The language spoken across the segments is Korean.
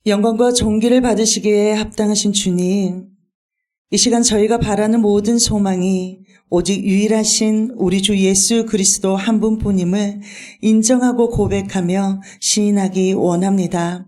영광과 존귀를 받으시기에 합당하신 주님, 이 시간 저희가 바라는 모든 소망이 오직 유일하신 우리 주 예수 그리스도 한 분뿐임을 인정하고 고백하며 시인하기 원합니다.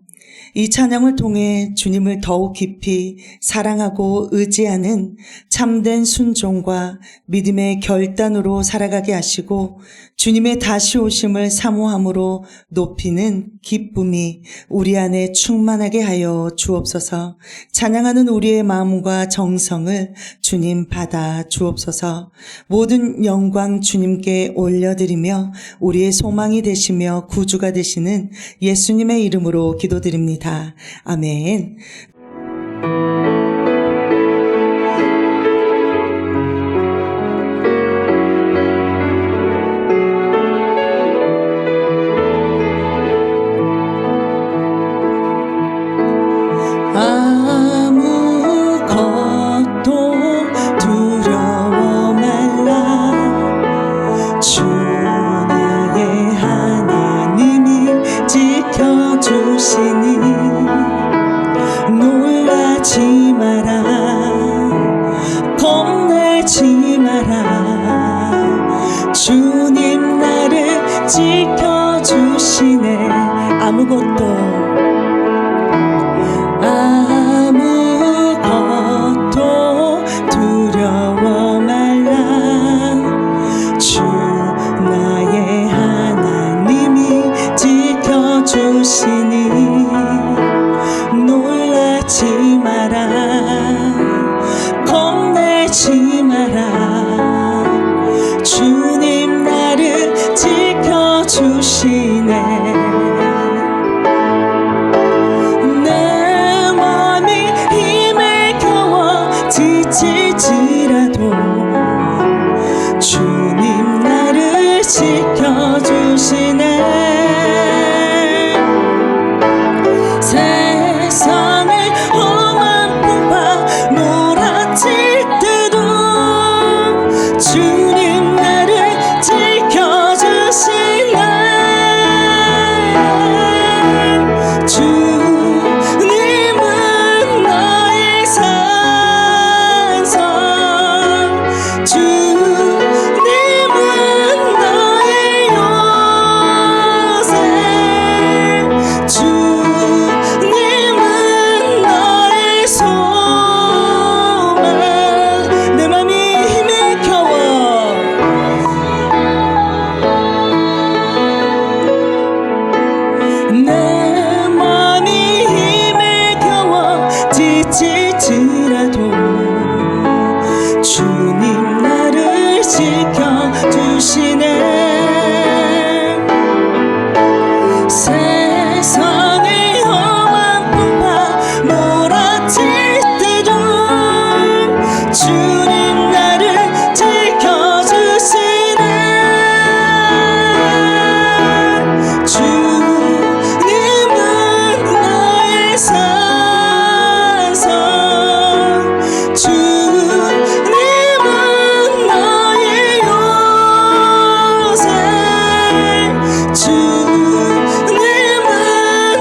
이 찬양을 통해 주님을 더욱 깊이 사랑하고 의지하는 참된 순종과 믿음의 결단으로 살아가게 하시고 주님의 다시 오심을 사모함으로 높이는 기쁨이 우리 안에 충만하게 하여 주옵소서. 찬양하는 우리의 마음과 정성을 주님 받아 주옵소서. 모든 영광 주님께 올려드리며 우리의 소망이 되시며 구주가 되시는 예수님의 이름으로 기도드립니다. 아멘. 놀라지 마라, 겁내지 마라. 주님 나를 지켜주시네. 아무것도 두려워 말라. 주 나의 하나님이 지켜주시니 놀라지 마라, 겁내지 마라. 주님 나를 지켜주시네. 내 맘이 힘에 겨워 지칠지라도 주님 나를 지켜주시네. 세상을 험한 풍파 몰아칠 때도 주님 나를 지켜주시네. 주님은 나의 산성, 주님은 나의 요새, 주님은 나의 소망. 내 맘이 힘에 겨워 내 맘이 힘에 겨워 지칠지라도 주님 나를 지켜주시네. 세상의 험한 풍파 몰아칠 때도 주님 나를 지켜주시네. 주님은 나의 산성, 주님은 나의 요새, 주님은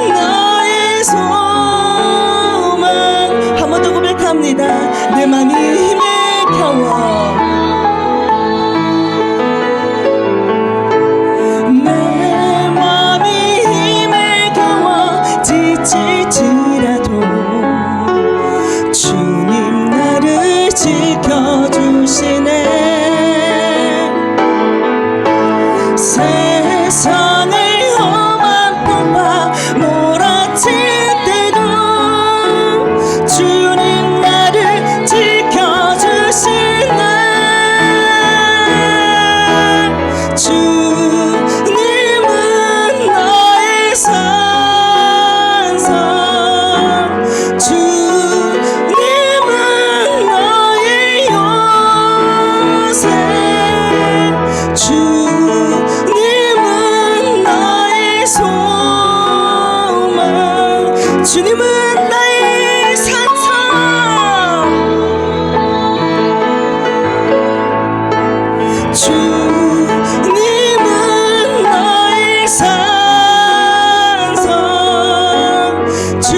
나의 소망. 한 번 더 고백합니다. 내 맘이 힘에 겨워 내 맘이 힘에 겨워 지칠지라도 주님 나를 지켜주시네. 세상의 험한 풍파 몰아칠 때도 주님 나를 지켜주시네. 주님은 나의 산성, 주님은 나의 요새, 주님은 나의 소망. 주님은 나의 산성, 주님은 나의 산성, 주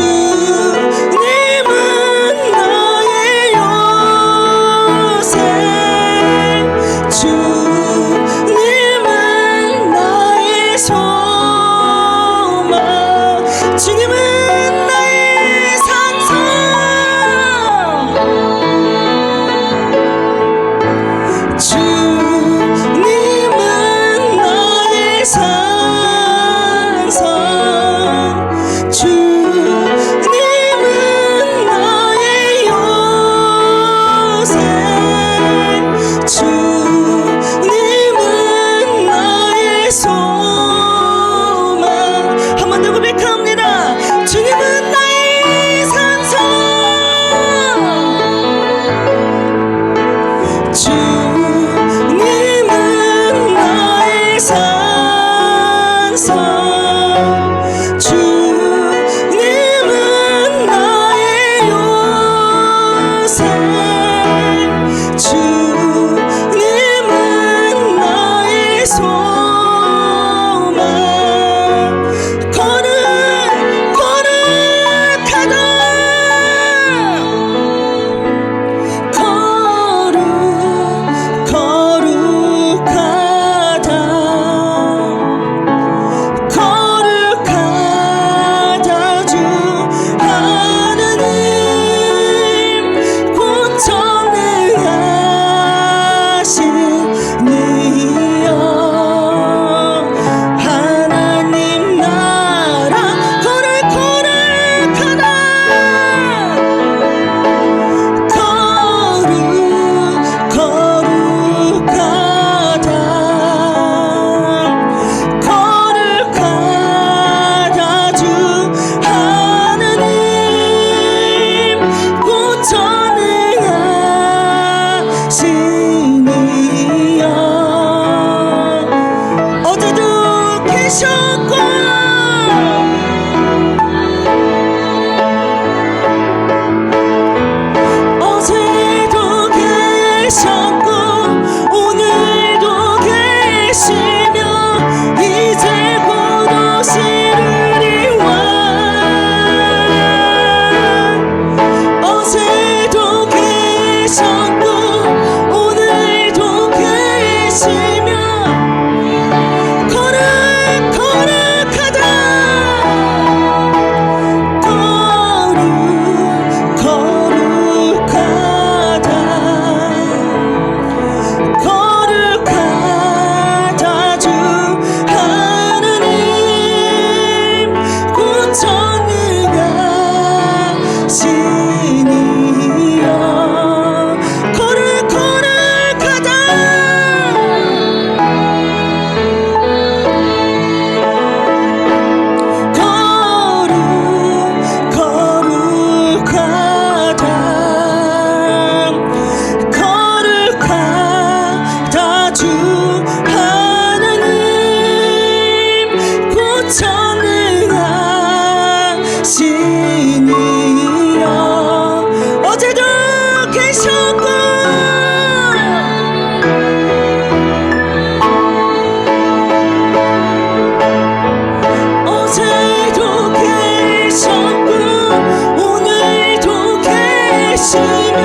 계시며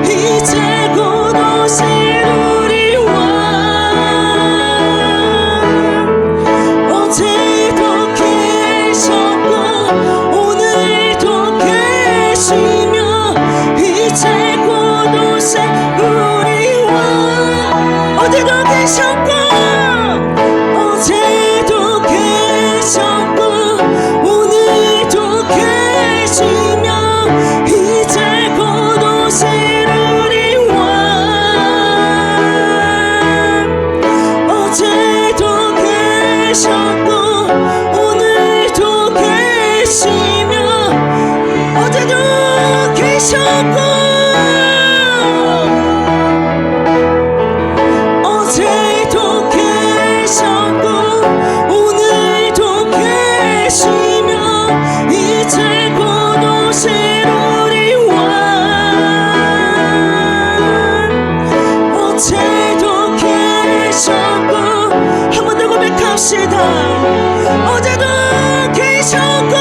이제 곧 오실 우리 왕 어제도 계셨고 오늘도 계시며 이제 곧 오실 우리 왕 어제도 계셨고 어제도 계셨고 오늘도 계시며 이제 곧 오실 우리 왕 어제도 계셨고 오늘도 계시며 어제도 계셨고 어제도 계셨고 오늘도 계시며 이제 곧 오실 우리 왕 어제도 계셨고 한 번 더 고백합시다 어제도 계셨고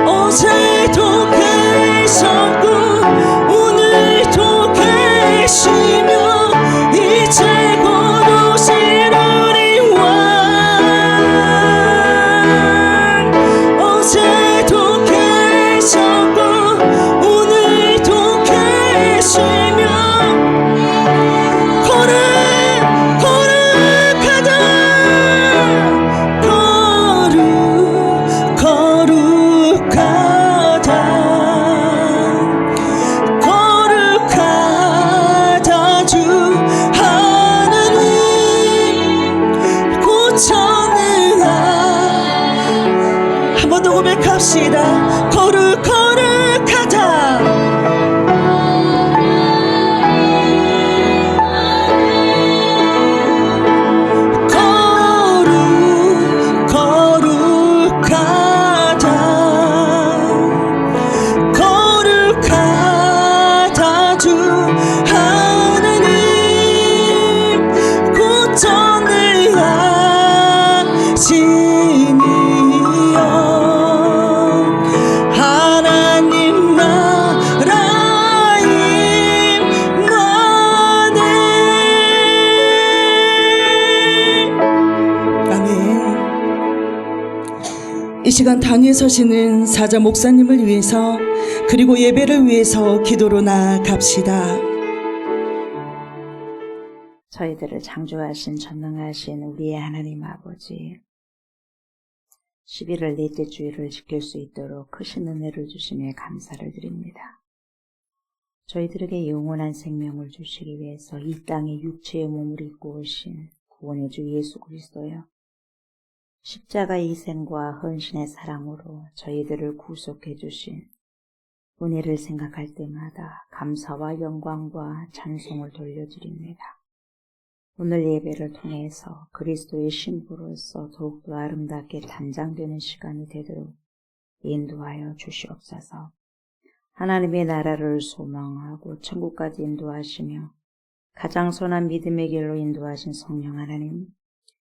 어제도 계셨고 오늘도 계시며 이제 곧 오실 우리 왕 어제도 계셨고 오늘도 계시며 거룩하다 거룩하다 주 하나님 곧 전능한 한 번 더 고백합시다 거룩하다 거룩하다 주 하나님 곧 전능하시니요 하나님 나라 임하네 아멘. 이 시간 단위에 서시는 사자 목사님을 위해서 그리고 예배를 위해서 기도로 나아갑시다. 저희들을 창조하신 전능하신 우리의 하나님 아버지 11월 넷째 주일을 지킬 수 있도록 크신 은혜를 주시며 감사를 드립니다. 저희들에게 영원한 생명을 주시기 위해서 이 땅에 육체의 몸을 입고 오신 구원의 주 예수 그리스도여 십자가의 희생과 헌신의 사랑으로 저희들을 구속해 주신 은혜를 생각할 때마다 감사와 영광과 찬송을 돌려드립니다. 오늘 예배를 통해서 그리스도의 신부로서 더욱더 아름답게 단장되는 시간이 되도록 인도하여 주시옵소서. 하나님의 나라를 소망하고 천국까지 인도하시며 가장 선한 믿음의 길로 인도하신 성령 하나님,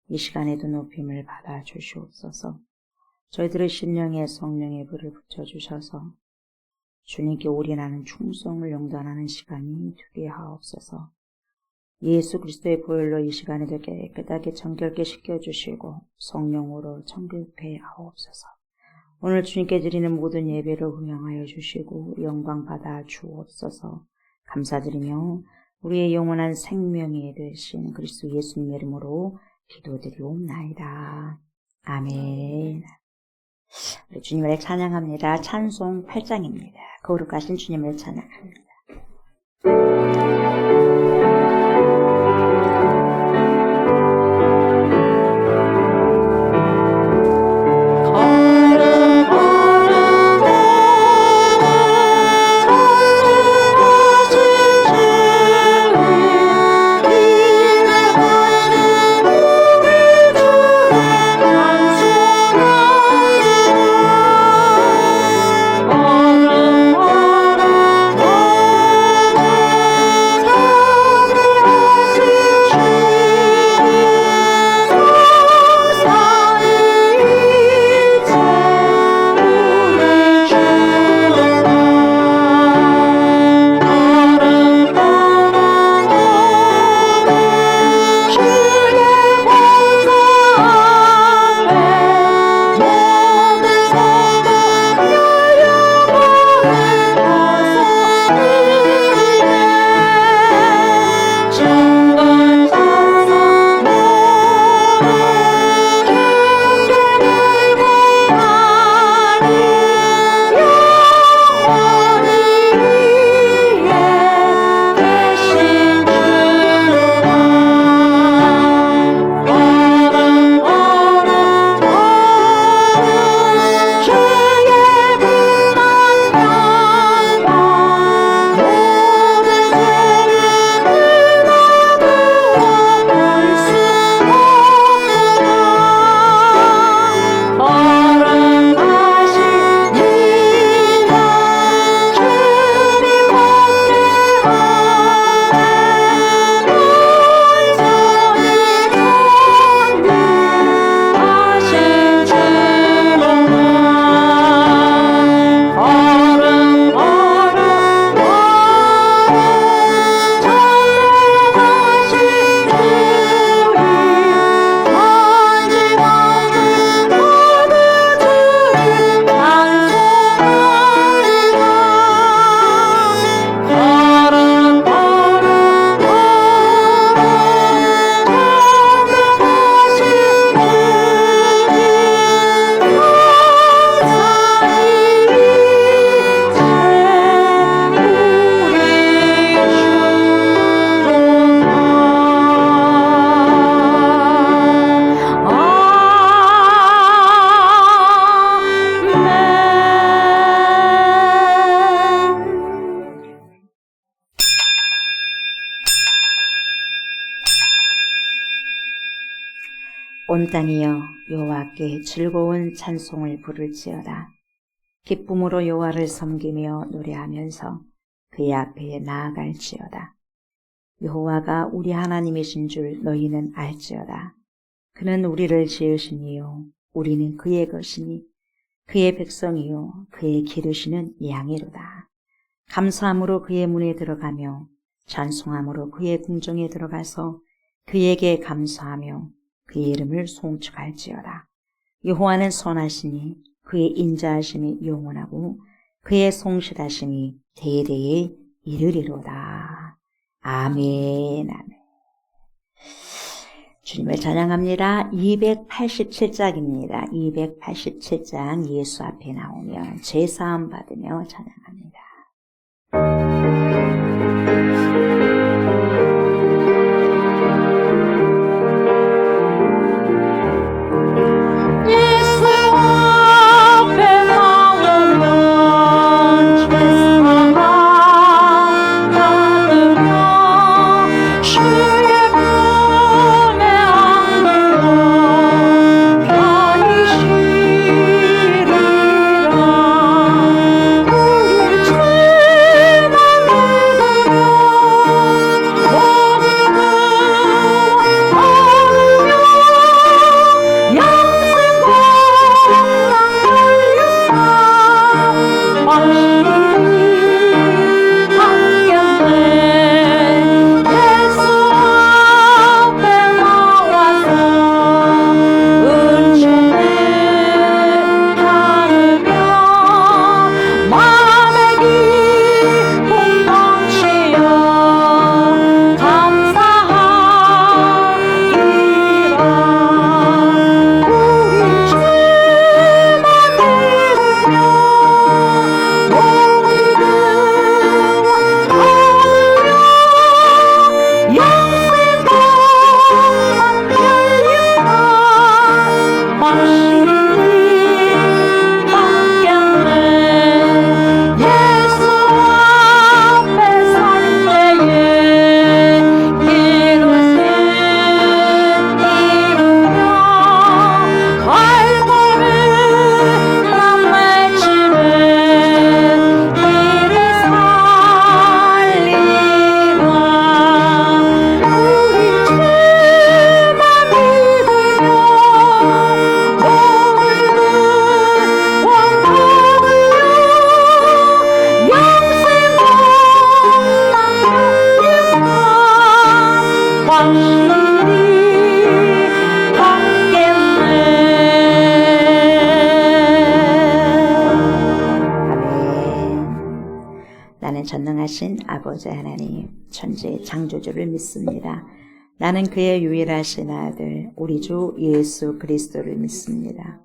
이 시간에도 높임을 받아 주시옵소서. 저희들의 심령에 성령의 불을 붙여주셔서 주님께 올인하는 충성을 용단하는 시간이 되게 하옵소서. 예수 그리스도의 보혈로 이 시간에도 깨끗하게 정결케 씻겨주시고 성령으로 정결케 하옵소서. 오늘 주님께 드리는 모든 예배를 흥행하여 주시고 영광 받아 주옵소서. 감사드리며 우리의 영원한 생명이 되신 그리스도 예수님 이름으로 기도드리옵나이다. 아멘. 우리 주님을 찬양합니다. 찬송 8장입니다. 거룩하신 주님을 찬양합니다. 온 땅이여 여호와께 즐거운 찬송을 부를지어다. 기쁨으로 여호와를 섬기며 노래하면서 그의 앞에 나아갈지어다. 여호와가 우리 하나님이신 줄 너희는 알지어다. 그는 우리를 지으신 이요 우리는 그의 것이니 그의 백성이요 그의 기르시는 양이로다. 감사함으로 그의 문에 들어가며 찬송함으로 그의 궁정에 들어가서 그에게 감사하며 그의 이름을 송축할지어다. 여호와는 선하시니 그의 인자하심이 영원하고 그의 성실하심이 대대에 이르리로다. 아멘. 아멘. 주님을 찬양합니다. 287장입니다. 287장 예수 앞에 나오면 제사함 받으며 찬양합니다. 전능하신 아버지 하나님, 천지의 창조주를 믿습니다. 나는 그의 유일하신 아들, 우리 주 예수 그리스도를 믿습니다.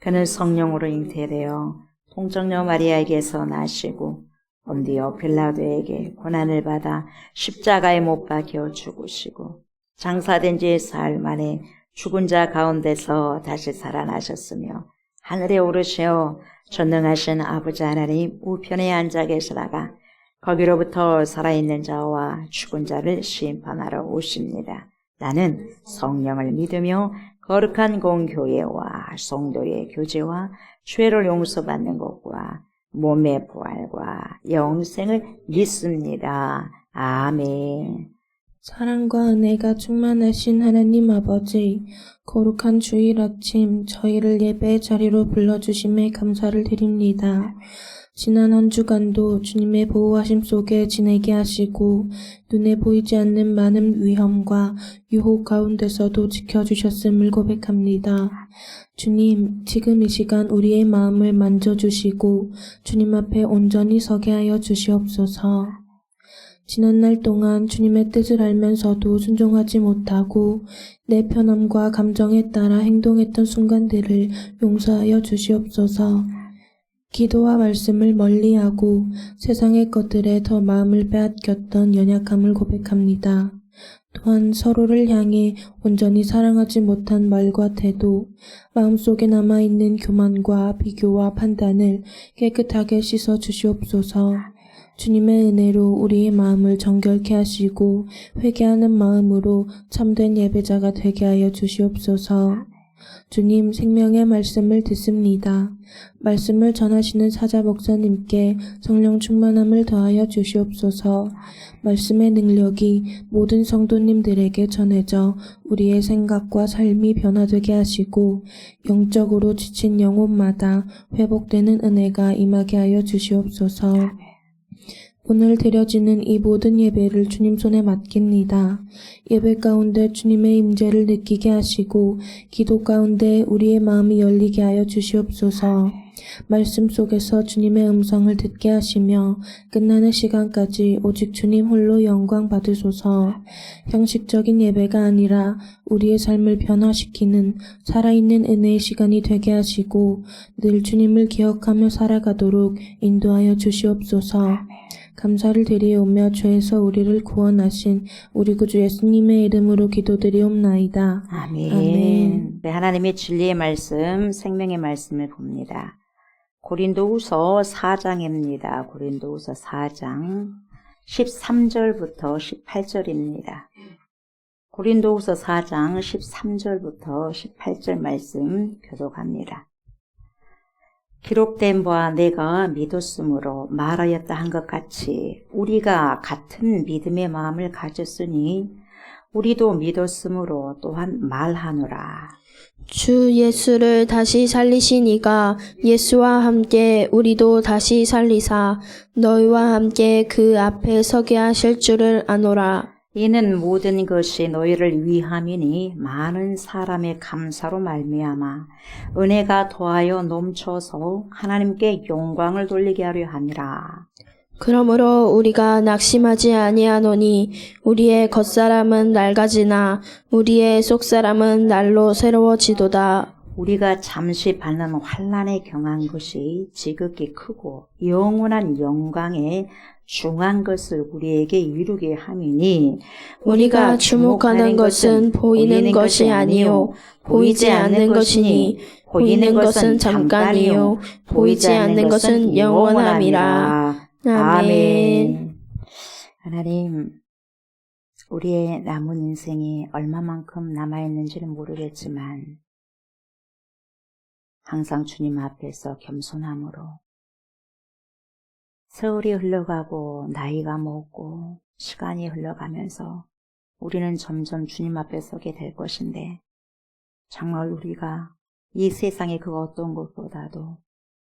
그는 성령으로 잉태되어 통정녀 마리아에게서 나시고 본디오 빌라도에게 고난을 받아 십자가에 못 박혀 죽으시고 장사된 지 사흘 만에 죽은 자 가운데서 다시 살아나셨으며 하늘에 오르시어 전능하신 아버지 하나님 우편에 앉아 계시다가 거기로부터 살아있는 자와 죽은 자를 심판하러 오십니다. 나는 성령을 믿으며 거룩한 공교회와 성도의 교제와 죄를 용서받는 것과 몸의 부활과 영생을 믿습니다. 아멘. 사랑과 은혜가 충만하신 하나님 아버지, 거룩한 주일 아침 저희를 예배의 자리로 불러주심에 감사를 드립니다. 지난 한 주간도 주님의 보호하심 속에 지내게 하시고 눈에 보이지 않는 많은 위험과 유혹 가운데서도 지켜주셨음을 고백합니다. 주님, 지금 이 시간 우리의 마음을 만져주시고 주님 앞에 온전히 서게 하여 주시옵소서. 지난날 동안 주님의 뜻을 알면서도 순종하지 못하고 내 편함과 감정에 따라 행동했던 순간들을 용서하여 주시옵소서. 기도와 말씀을 멀리하고 세상의 것들에 더 마음을 빼앗겼던 연약함을 고백합니다. 또한 서로를 향해 온전히 사랑하지 못한 말과 태도, 마음속에 남아있는 교만과 비교와 판단을 깨끗하게 씻어 주시옵소서. 주님의 은혜로 우리의 마음을 정결케 하시고 회개하는 마음으로 참된 예배자가 되게 하여 주시옵소서. 주님, 생명의 말씀을 듣습니다. 말씀을 전하시는 사자 목사님께 성령 충만함을 더하여 주시옵소서. 말씀의 능력이 모든 성도님들에게 전해져 우리의 생각과 삶이 변화되게 하시고 영적으로 지친 영혼마다 회복되는 은혜가 임하게 하여 주시옵소서. 오늘 드려지는 이 모든 예배를 주님 손에 맡깁니다. 예배 가운데 주님의 임재를 느끼게 하시고 기도 가운데 우리의 마음이 열리게 하여 주시옵소서. 말씀 속에서 주님의 음성을 듣게 하시며 끝나는 시간까지 오직 주님 홀로 영광 받으소서. 형식적인 예배가 아니라 우리의 삶을 변화시키는 살아있는 은혜의 시간이 되게 하시고 늘 주님을 기억하며 살아가도록 인도하여 주시옵소서. 감사를 드리오며 죄에서 우리를 구원하신 우리 구주 예수님의 이름으로 기도드리옵나이다. 아멘. 아멘. 네, 하나님의 진리의 말씀, 생명의 말씀을 봅니다. 고린도후서 4장입니다. 고린도후서 4장 13절부터 18절입니다. 고린도후서 4장 13절부터 18절 말씀 교독합니다. 기록된 바와 내가 믿었으므로 말하였다 한 것 같이 우리가 같은 믿음의 마음을 가졌으니 우리도 믿었으므로 또한 말하노라. 주 예수를 다시 살리신 이가 예수와 함께 우리도 다시 살리사 너희와 함께 그 앞에 서게 하실 줄을 아노라. 이는 모든 것이 너희를 위함이니 많은 사람의 감사로 말미암아 은혜가 더하여 넘쳐서 하나님께 영광을 돌리게 하려 함이라. 그러므로 우리가 낙심하지 아니하노니 우리의 겉사람은 낡아지나 우리의 속사람은 날로 새로워지도다. 우리가 잠시 받는 환난에 경한 것이 지극히 크고 영원한 영광에 중한 것을 우리에게 이루게 함이니 우리가 주목하는 것은 보이는 것이 아니요 보이지 않는 것이니 보이는 것은 잠깐이요 보이지 않는 것은 영원함이라. 아멘. 하나님, 우리의 남은 인생이 얼마만큼 남아있는지는 모르겠지만 항상 주님 앞에서 겸손함으로 세월이 흘러가고 나이가 먹고 시간이 흘러가면서 우리는 점점 주님 앞에 서게 될 것인데 정말 우리가 이 세상의 그 어떤 것보다도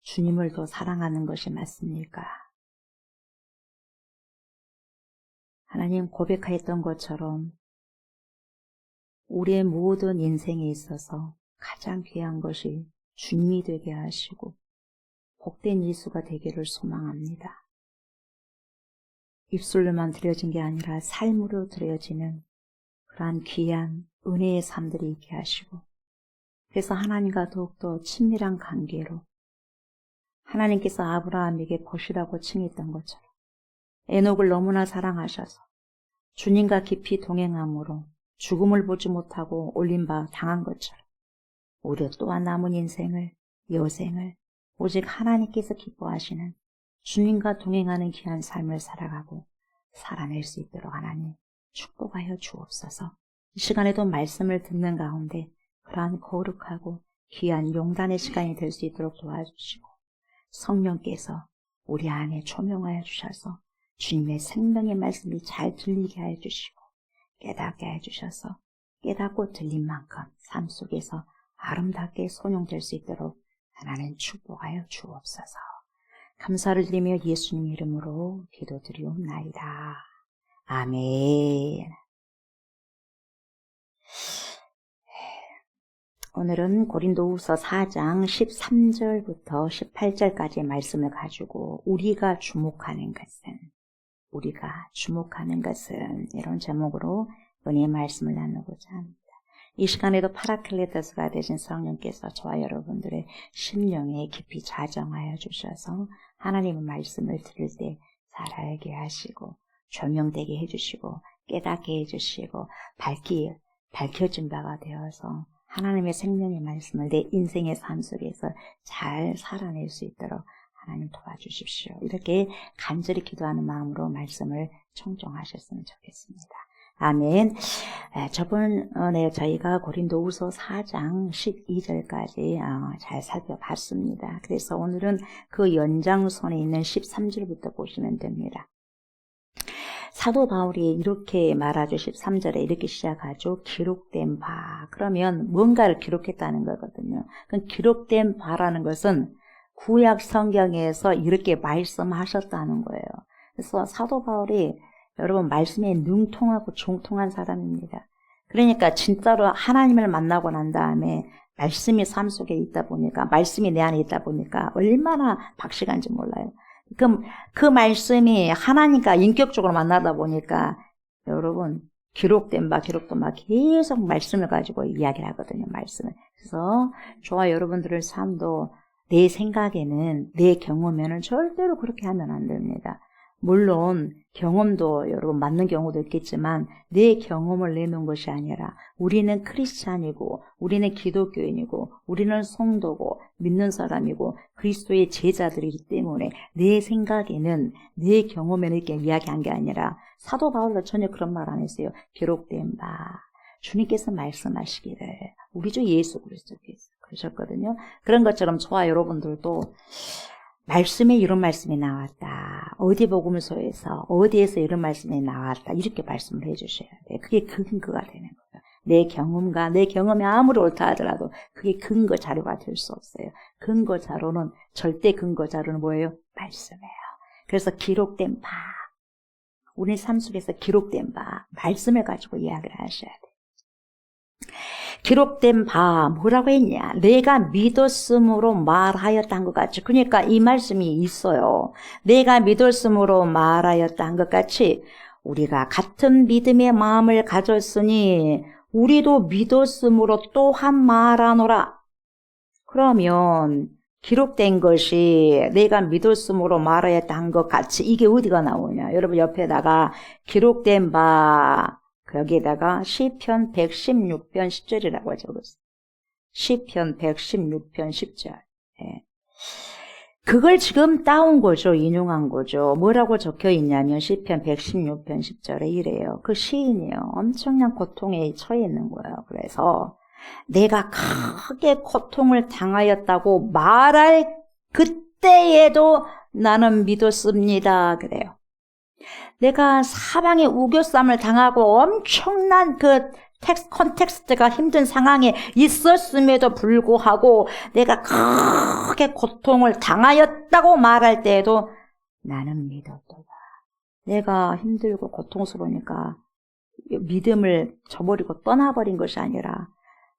주님을 더 사랑하는 것이 맞습니까? 하나님 고백하였던 것처럼 우리의 모든 인생에 있어서 가장 귀한 것이 주님이 되게 하시고 복된 예수가 되기를 소망합니다. 입술로만 드려진 게 아니라 삶으로 드려지는 그러한 귀한 은혜의 삶들이 있게 하시고 그래서 하나님과 더욱더 친밀한 관계로 하나님께서 아브라함에게 벗이라고 칭했던 것처럼 에녹을 너무나 사랑하셔서 주님과 깊이 동행함으로 죽음을 보지 못하고 올림바 당한 것처럼 우리 또한 남은 인생을 여생을 오직 하나님께서 기뻐하시는 주님과 동행하는 귀한 삶을 살아가고 살아낼 수 있도록 하나님 축복하여 주옵소서. 이 시간에도 말씀을 듣는 가운데 그러한 거룩하고 귀한 용단의 시간이 될 수 있도록 도와주시고 성령께서 우리 안에 조명하여 주셔서 주님의 생명의 말씀이 잘 들리게 하여 주시고 깨닫게 해 주셔서 깨닫고 들린 만큼 삶 속에서 아름답게 손용될 수 있도록 하나님 축복하여 주옵소서. 감사를 드리며 예수님 이름으로 기도드리옵나이다. 아멘. 오늘은 고린도후서 4장 13절부터 18절까지의 말씀을 가지고 우리가 주목하는 것은 이런 제목으로 은혜의 말씀을 나누고자 합니다. 이 시간에도 파라클레토스가 되신 성령께서 저와 여러분들의 심령에 깊이 자정하여 주셔서 하나님의 말씀을 들을 때 잘 알게 하시고 조명되게 해주시고 깨닫게 해주시고 밝혀진 바가 되어서 하나님의 생명의 말씀을 내 인생의 삶 속에서 잘 살아낼 수 있도록 하나님 도와주십시오. 이렇게 간절히 기도하는 마음으로 말씀을 청정하셨으면 좋겠습니다. 아멘. 저번에 저희가 고린도후서 4장 12절까지 잘 살펴봤습니다. 그래서 오늘은 그 연장선에 있는 13절부터 보시면 됩니다. 사도 바울이 이렇게 말하죠. 13절에 이렇게 시작하죠. 기록된 바. 그러면 뭔가를 기록했다는 거거든요. 그 기록된 바라는 것은 구약 성경에서 이렇게 말씀하셨다는 거예요. 그래서 사도 바울이 여러분 말씀에 능통하고 종통한 사람입니다. 그러니까 진짜로 하나님을 만나고 난 다음에 말씀이 삶 속에 있다 보니까, 말씀이 내 안에 있다 보니까 얼마나 박식한지 몰라요. 그럼 그 말씀이 하나님과 인격적으로 만나다 보니까 여러분 기록된 바 계속 말씀을 가지고 이야기를 하거든요. 말씀을. 그래서 저와 여러분들의 삶도 내 생각에는, 내 경험에는 절대로 그렇게 하면 안 됩니다. 물론 경험도 여러분 맞는 경우도 있겠지만 내 경험을 내놓은 것이 아니라 우리는 크리스찬이고 우리는 기독교인이고 우리는 성도고 믿는 사람이고 그리스도의 제자들이기 때문에 내 생각에는, 내 경험에는 이렇게 이야기한 게 아니라 사도 바울도 전혀 그런 말 안 했어요. 기록된 바 주님께서 말씀하시기를 우리 주 예수 그리스도께서 그러셨거든요. 그런 것처럼 저와 여러분들도 말씀에 이런 말씀이 나왔다. 어디 복음서에서 어디에서 이런 말씀이 나왔다. 이렇게 말씀을 해주셔야 돼요. 그게 근거가 되는 거예요. 내 경험과 내 경험이 아무리 옳다 하더라도 그게 근거 자료가 될 수 없어요. 근거 자료는, 절대 근거 자료는 뭐예요? 말씀이에요. 그래서 기록된 바, 우리 삶 속에서 기록된 바, 말씀을 가지고 이야기를 하셔야 돼요. 기록된 바 뭐라고 했냐? 내가 믿었음으로 말하였다는 것 같이. 그러니까 이 말씀이 있어요. 내가 믿었음으로 말하였다는 것 같이 우리가 같은 믿음의 마음을 가졌으니 우리도 믿었음으로 또한 말하노라. 그러면 기록된 것이 내가 믿었음으로 말하였다는 것 같이 이게 어디가 나오냐? 여러분 옆에다가 기록된 바 여기에다가 시편 116편 10절이라고 적었어요. 시편 116편 10절. 예. 그걸 지금 따온 거죠. 인용한 거죠. 뭐라고 적혀 있냐면 시편 116편 10절에 이래요. 그 시인이요. 엄청난 고통에 처해 있는 거예요. 그래서 내가 크게 고통을 당하였다고 말할 그때에도 나는 믿었습니다. 그래요. 내가 사방에 우겨쌈을 당하고 엄청난 그 컨텍스트가 힘든 상황에 있었음에도 불구하고 내가 크게 고통을 당하였다고 말할 때에도 나는 믿었도다. 내가 힘들고 고통스러우니까 믿음을 저버리고 떠나버린 것이 아니라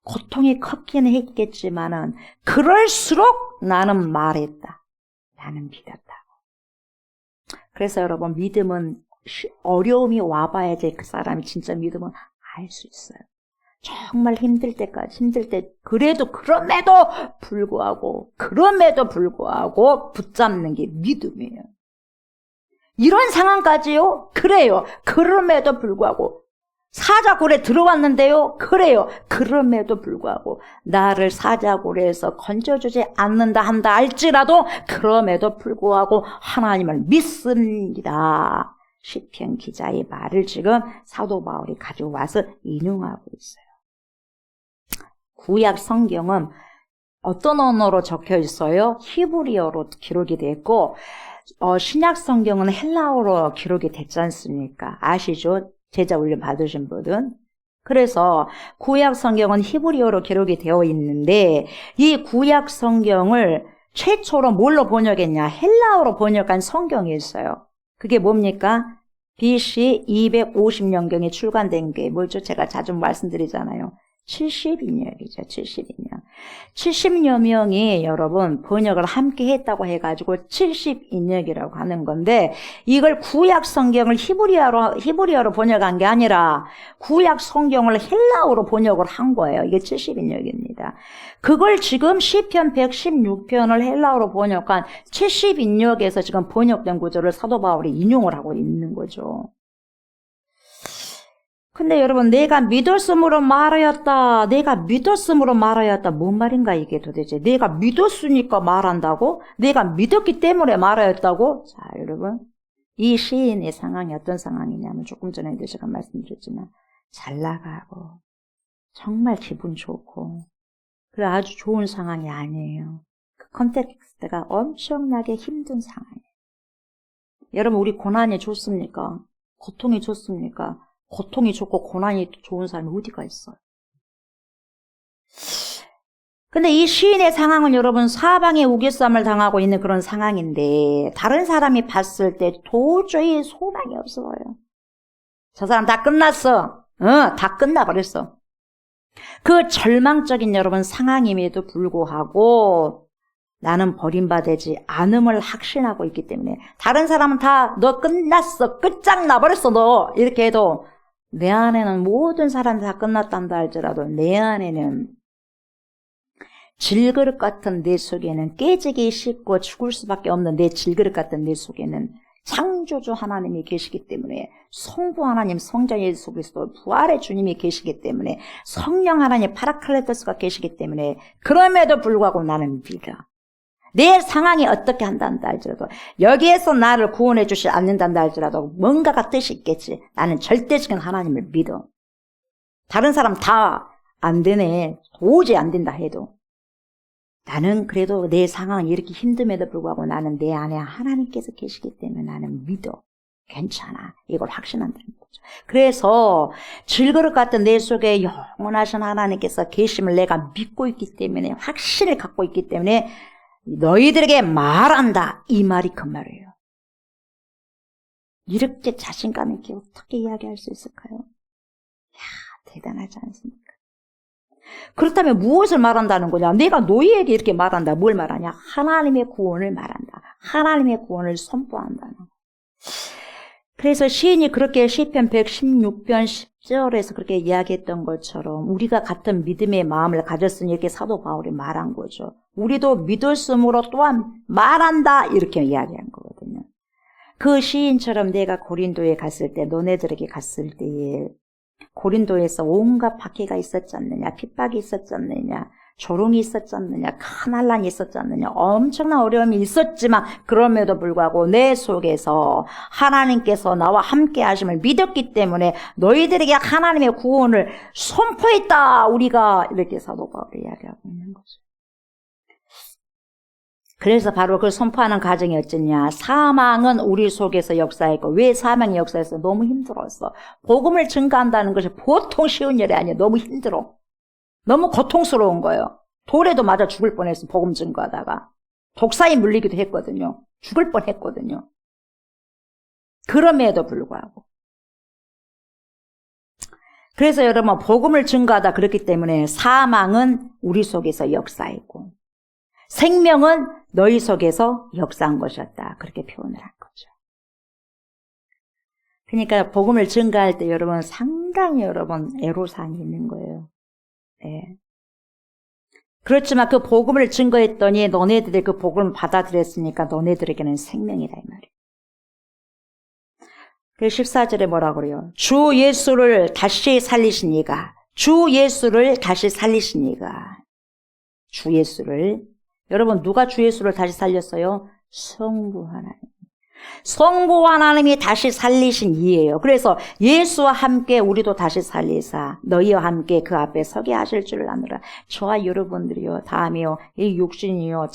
고통이 컸기는 했겠지만은 그럴수록 나는 말했다. 나는 믿었다고. 그래서 여러분 믿음은 어려움이 와봐야지 그 사람이 진짜 믿음은 알 수 있어요. 정말 힘들 때까지, 힘들 때 그럼에도 불구하고 붙잡는 게 믿음이에요. 이런 상황까지요? 그래요. 그럼에도 불구하고 사자굴에 들어왔는데요? 그래요. 그럼에도 불구하고 나를 사자굴에서 건져주지 않는다 한다 할지라도 그럼에도 불구하고 하나님을 믿습니다. 시편 기자의 말을 지금 사도 바울이 가져와서 인용하고 있어요. 구약 성경은 어떤 언어로 적혀 있어요? 히브리어로 기록이 됐고 신약 성경은 헬라어로 기록이 됐지 않습니까? 아시죠? 제자 훈련 받으신 분은. 그래서 구약 성경은 히브리어로 기록이 되어 있는데 이 구약 성경을 최초로 뭘로 번역했냐? 헬라어로 번역한 성경이 있어요. 그게 뭡니까? BC 250년경에 출간된 게 뭐죠? 제가 자주 말씀드리잖아요. 70인역이죠. 70인역. 70여 명이 여러분 번역을 함께 했다고 해가지고 70인역이라고 하는 건데 이걸 구약 성경을 히브리어로 번역한 게 아니라 구약 성경을 헬라어로 번역을 한 거예요. 이게 70인역입니다. 그걸 지금 시편 116편을 헬라어로 번역한 70인역에서 지금 번역된 구절을 사도 바울이 인용을 하고 있는 거죠. 근데 여러분, 내가 믿었으므로 말하였다. 내가 믿었으므로 말하였다. 뭔 말인가 이게 도대체. 내가 믿었으니까 말한다고? 내가 믿었기 때문에 말하였다고? 자, 여러분. 이 시인의 상황이 어떤 상황이냐면 조금 전에도 제가 말씀드렸지만 잘 나가고 정말 기분 좋고 그 아주 좋은 상황이 아니에요. 그 컨텍스트가 엄청나게 힘든 상황이에요. 여러분, 우리 고난이 좋습니까? 고통이 좋습니까? 고통이 좋고 고난이 좋은 사람이 어디가 있어요? 근데 이 시인의 상황은 여러분 사방에 우겨쌈을 당하고 있는 그런 상황인데 다른 사람이 봤을 때 도저히 소망이 없어요. 저 사람 다 끝났어. 다 끝나버렸어. 그 절망적인 여러분 상황임에도 불구하고 나는 버림받지 않음을 확신하고 있기 때문에 다른 사람은 다 너 끝났어. 끝장나버렸어 너. 이렇게 해도 내 안에는 모든 사람이 다 끝났단다 할지라도 내 안에는 질그릇 같은 내 속에는 깨지기 쉽고 죽을 수밖에 없는 내 질그릇 같은 내 속에는 창조주 하나님이 계시기 때문에 성부 하나님 성자 예수 그리스도 부활의 주님이 계시기 때문에 성령 하나님 파라클레토스가 계시기 때문에 그럼에도 불구하고 나는 믿어. 내 상황이 어떻게 한단다 할지라도 여기에서 나를 구원해 주지 않는단다 할지라도 뭔가가 뜻이 있겠지. 나는 절대적인 하나님을 믿어. 다른 사람 다 안 되네. 도저히 안 된다 해도 나는 그래도 내 상황이 이렇게 힘듦에도 불구하고 나는 내 안에 하나님께서 계시기 때문에 나는 믿어. 괜찮아. 이걸 확신한다는 거죠. 그래서 질그릇 같은 내 속에 영원하신 하나님께서 계심을 내가 믿고 있기 때문에 확신을 갖고 있기 때문에 너희들에게 말한다. 이 말이 그 말이에요. 이렇게 자신감 있게 어떻게 이야기할 수 있을까요? 야, 대단하지 않습니까? 그렇다면 무엇을 말한다는 거냐? 내가 너희에게 이렇게 말한다. 뭘 말하냐? 하나님의 구원을 말한다. 하나님의 구원을 선포한다는 거. 그래서 시인이 그렇게 시편 116편 10절에서 그렇게 이야기했던 것처럼 우리가 같은 믿음의 마음을 가졌으니 이렇게 사도 바울이 말한 거죠. 우리도 믿었으므로 또한 말한다 이렇게 이야기한 거거든요. 그 시인처럼 내가 고린도에 갔을 때 너네들에게 갔을 때에 고린도에서 온갖 박해가 있었지 않느냐, 핍박이 있었지 않느냐, 조롱이 있었지 않느냐, 큰 환난이 있었지 않느냐, 엄청난 어려움이 있었지만 그럼에도 불구하고 내 속에서 하나님께서 나와 함께 하심을 믿었기 때문에 너희들에게 하나님의 구원을 선포했다. 우리가 이렇게 사도 바울이 이야기하고 있는 거죠. 그래서 바로 그 선포하는 과정이 어쩌냐. 사망은 우리 속에서 역사했고 왜 사망이 역사했어? 너무 힘들었어. 복음을 증거한다는 것이 보통 쉬운 일이 아니에요. 너무 힘들어. 너무 고통스러운 거예요. 돌에도 맞아 죽을 뻔했어. 복음 증거하다가. 독사에 물리기도 했거든요. 죽을 뻔했거든요. 그럼에도 불구하고. 그래서 여러분 복음을 증거하다 그렇기 때문에 사망은 우리 속에서 역사했고 생명은 너희 속에서 역사한 것이었다. 그렇게 표현을 한 거죠. 그러니까 복음을 증거할 때 여러분 상당히 여러분 애로사항이 있는 거예요. 네. 그렇지만 그 복음을 증거했더니 너네들이 그 복음을 받아들였으니까 너네들에게는 생명이다 이 말이에요. 그래서 14절에 뭐라고 그래요? 주 예수를 다시 살리신 이가 주 예수를 다시 살리신 이가 주 예수를 여러분 누가 주 예수를 다시 살렸어요? 성부 하나님. 성부 하나님이 다시 살리신 이예요. 그래서 예수와 함께 우리도 다시 살리사 너희와 함께 그 앞에 서게 하실 줄을 아노라. 저와 여러분들이요 다음에요 이 육신이요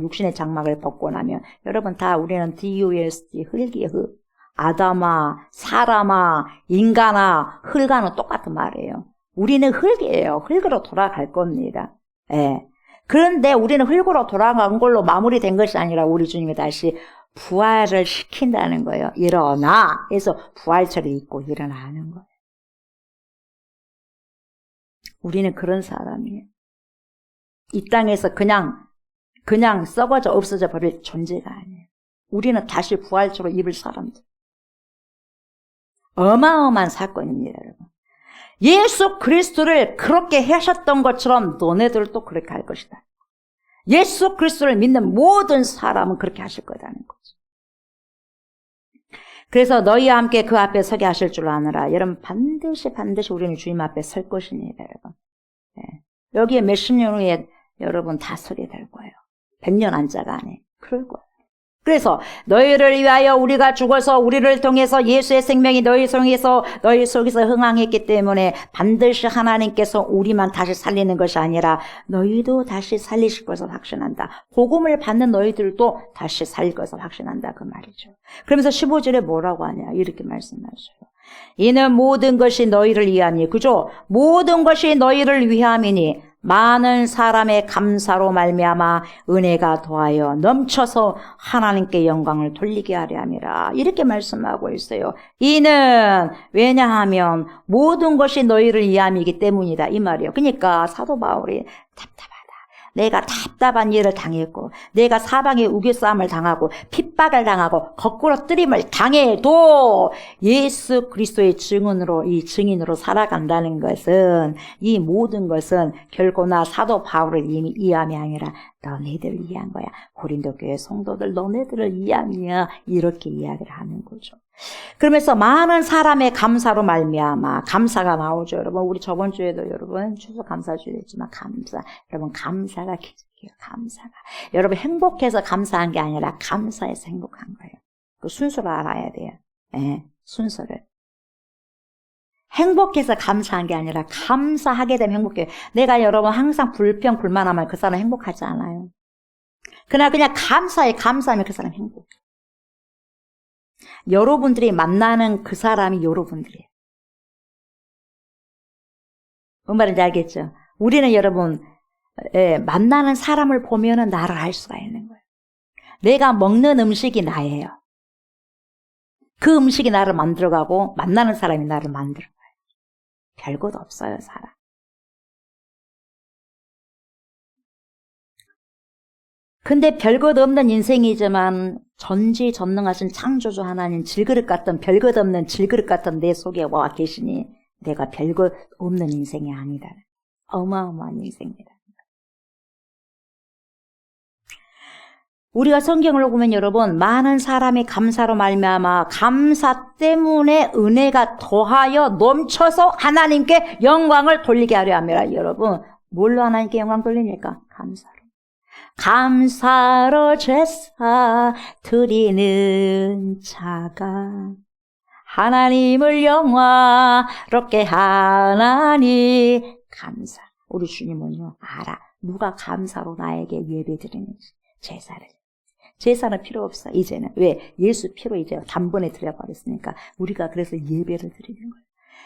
육신의 장막을 벗고 나면 여러분 다 우리는 DOST 흙이에요. 흙. 아담아 사람아 인간아 흙과는 똑같은 말이에요. 우리는 흙이에요. 흙으로 돌아갈 겁니다. 예. 그런데 우리는 흙으로 돌아간 걸로 마무리된 것이 아니라 우리 주님이 다시 부활을 시킨다는 거예요. 일어나. 그래서 부활처럼 있고 일어나는 거예요. 우리는 그런 사람이에요. 이 땅에서 그냥 썩어져 없어져 버릴 존재가 아니에요. 우리는 다시 부활처럼 입을 사람들. 어마어마한 사건입니다, 여러분. 예수 그리스도를 그렇게 하셨던 것처럼 너네들도 그렇게 할 것이다. 예수 그리스도를 믿는 모든 사람은 그렇게 하실 거라는 거죠. 그래서 너희와 함께 그 앞에 서게 하실 줄 아느라. 여러분 반드시 우리는 주님 앞에 설 것입니다. 여러분. 여기에 몇십 년 후에 여러분 다 서게 될 거예요. 100년 안짜가 안에. 그럴 거예요. 그래서 너희를 위하여 우리가 죽어서 우리를 통해서 예수의 생명이 너희 속에서 흥황했기 때문에 반드시 하나님께서 우리만 다시 살리는 것이 아니라 너희도 다시 살리실 것을 확신한다. 복음을 받는 너희들도 다시 살릴 것을 확신한다. 그 말이죠. 그러면서 15절에 뭐라고 하냐 이렇게 말씀하셔요. 이는 모든 것이 너희를 위함이니, 그죠? 모든 것이 너희를 위함이니 많은 사람의 감사로 말미암아 은혜가 더하여 넘쳐서 하나님께 영광을 돌리게 하려 함이라. 이렇게 말씀하고 있어요. 이는 왜냐하면 모든 것이 너희를 위함이기 때문이다 이 말이에요. 그러니까 사도 바울이 답답하다. 내가 답답한 일을 당했고 내가 사방에 우겨싸움을 당하고 핍박을 당하고 거꾸로 뜨림을 당해도 예수 그리스도의 증인으로 살아간다는 것은, 이 모든 것은 결코 나 사도 바울을 위함이 아니라 너네들을 위한 거야. 고린도 교회 성도들 너네들을 위함이야. 이렇게 이야기를 하는 거죠. 그러면서 많은 사람의 감사로 말미암아, 감사가 나오죠. 여러분 우리 저번 주에도 여러분 추수감사주일이지만 여러분 감사가 기적이에요. 감사가 여러분 행복해서 감사한 게 아니라 감사해서 행복한 거예요. 그 순서를 알아야 돼요. 순서를. 행복해서 감사한 게 아니라 감사하게 되면 행복해요. 내가 여러분 항상 불평불만하면 그 사람 행복하지 않아요. 그냥 감사하면 그 사람 행복해. 여러분들이 만나는 그 사람이 여러분들이에요. 뭔 말인지 알겠죠? 우리는 여러분 만나는 사람을 보면은 나를 알 수가 있는 거예요. 내가 먹는 음식이 나예요. 그 음식이 나를 만들어가고 만나는 사람이 나를 만들어 가요. 별것 없어요, 사람. 근데 별것 없는 인생이지만 전지전능하신 창조주 하나님 질그릇 같은 별것 없는 질그릇 같은 내 속에 와 계시니 내가 별것 없는 인생이 아니다. 어마어마한 인생입니다. 우리가 성경을 보면 여러분 많은 사람이 감사로 말미암아 감사 때문에 은혜가 더하여 넘쳐서 하나님께 영광을 돌리게 하려 함이라. 여러분 뭘로 하나님께 영광 돌립니까? 감사로 제사 드리는 자가 하나님을 영화롭게 하나니. 감사. 우리 주님은요 알아. 누가 감사로 나에게 예배 드리는지. 제사는 필요 없어 이제는. 왜? 예수 피로 이제 단번에 드려버렸으니까 우리가 그래서 예배를 드리는 거예요.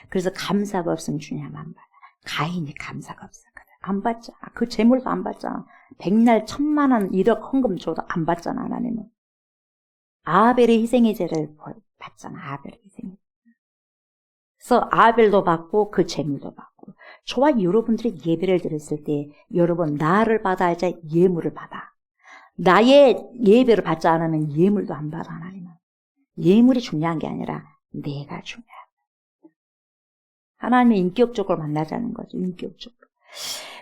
그래서 감사가 없으면 주님 안 받아. 가인이 감사가 없었거든. 안 받잖아. 그 재물도 안 받잖아. 백날 1000만원 1억 헌금 줘도 안 받잖아. 하나님은 아벨의 희생의 제를 받잖아. 아벨의 희생의. 그래서 아벨도 받고 그 재물도 받고. 저와 여러분들이 예배를 드렸을 때 여러분 나를 받아야 할 예물을 받아. 나의 예배를 받지 않으면 예물도 안 받아. 하나님은 예물이 중요한 게 아니라 내가 중요해. 하나님의 인격적으로 만나자는 거죠. 인격적으로.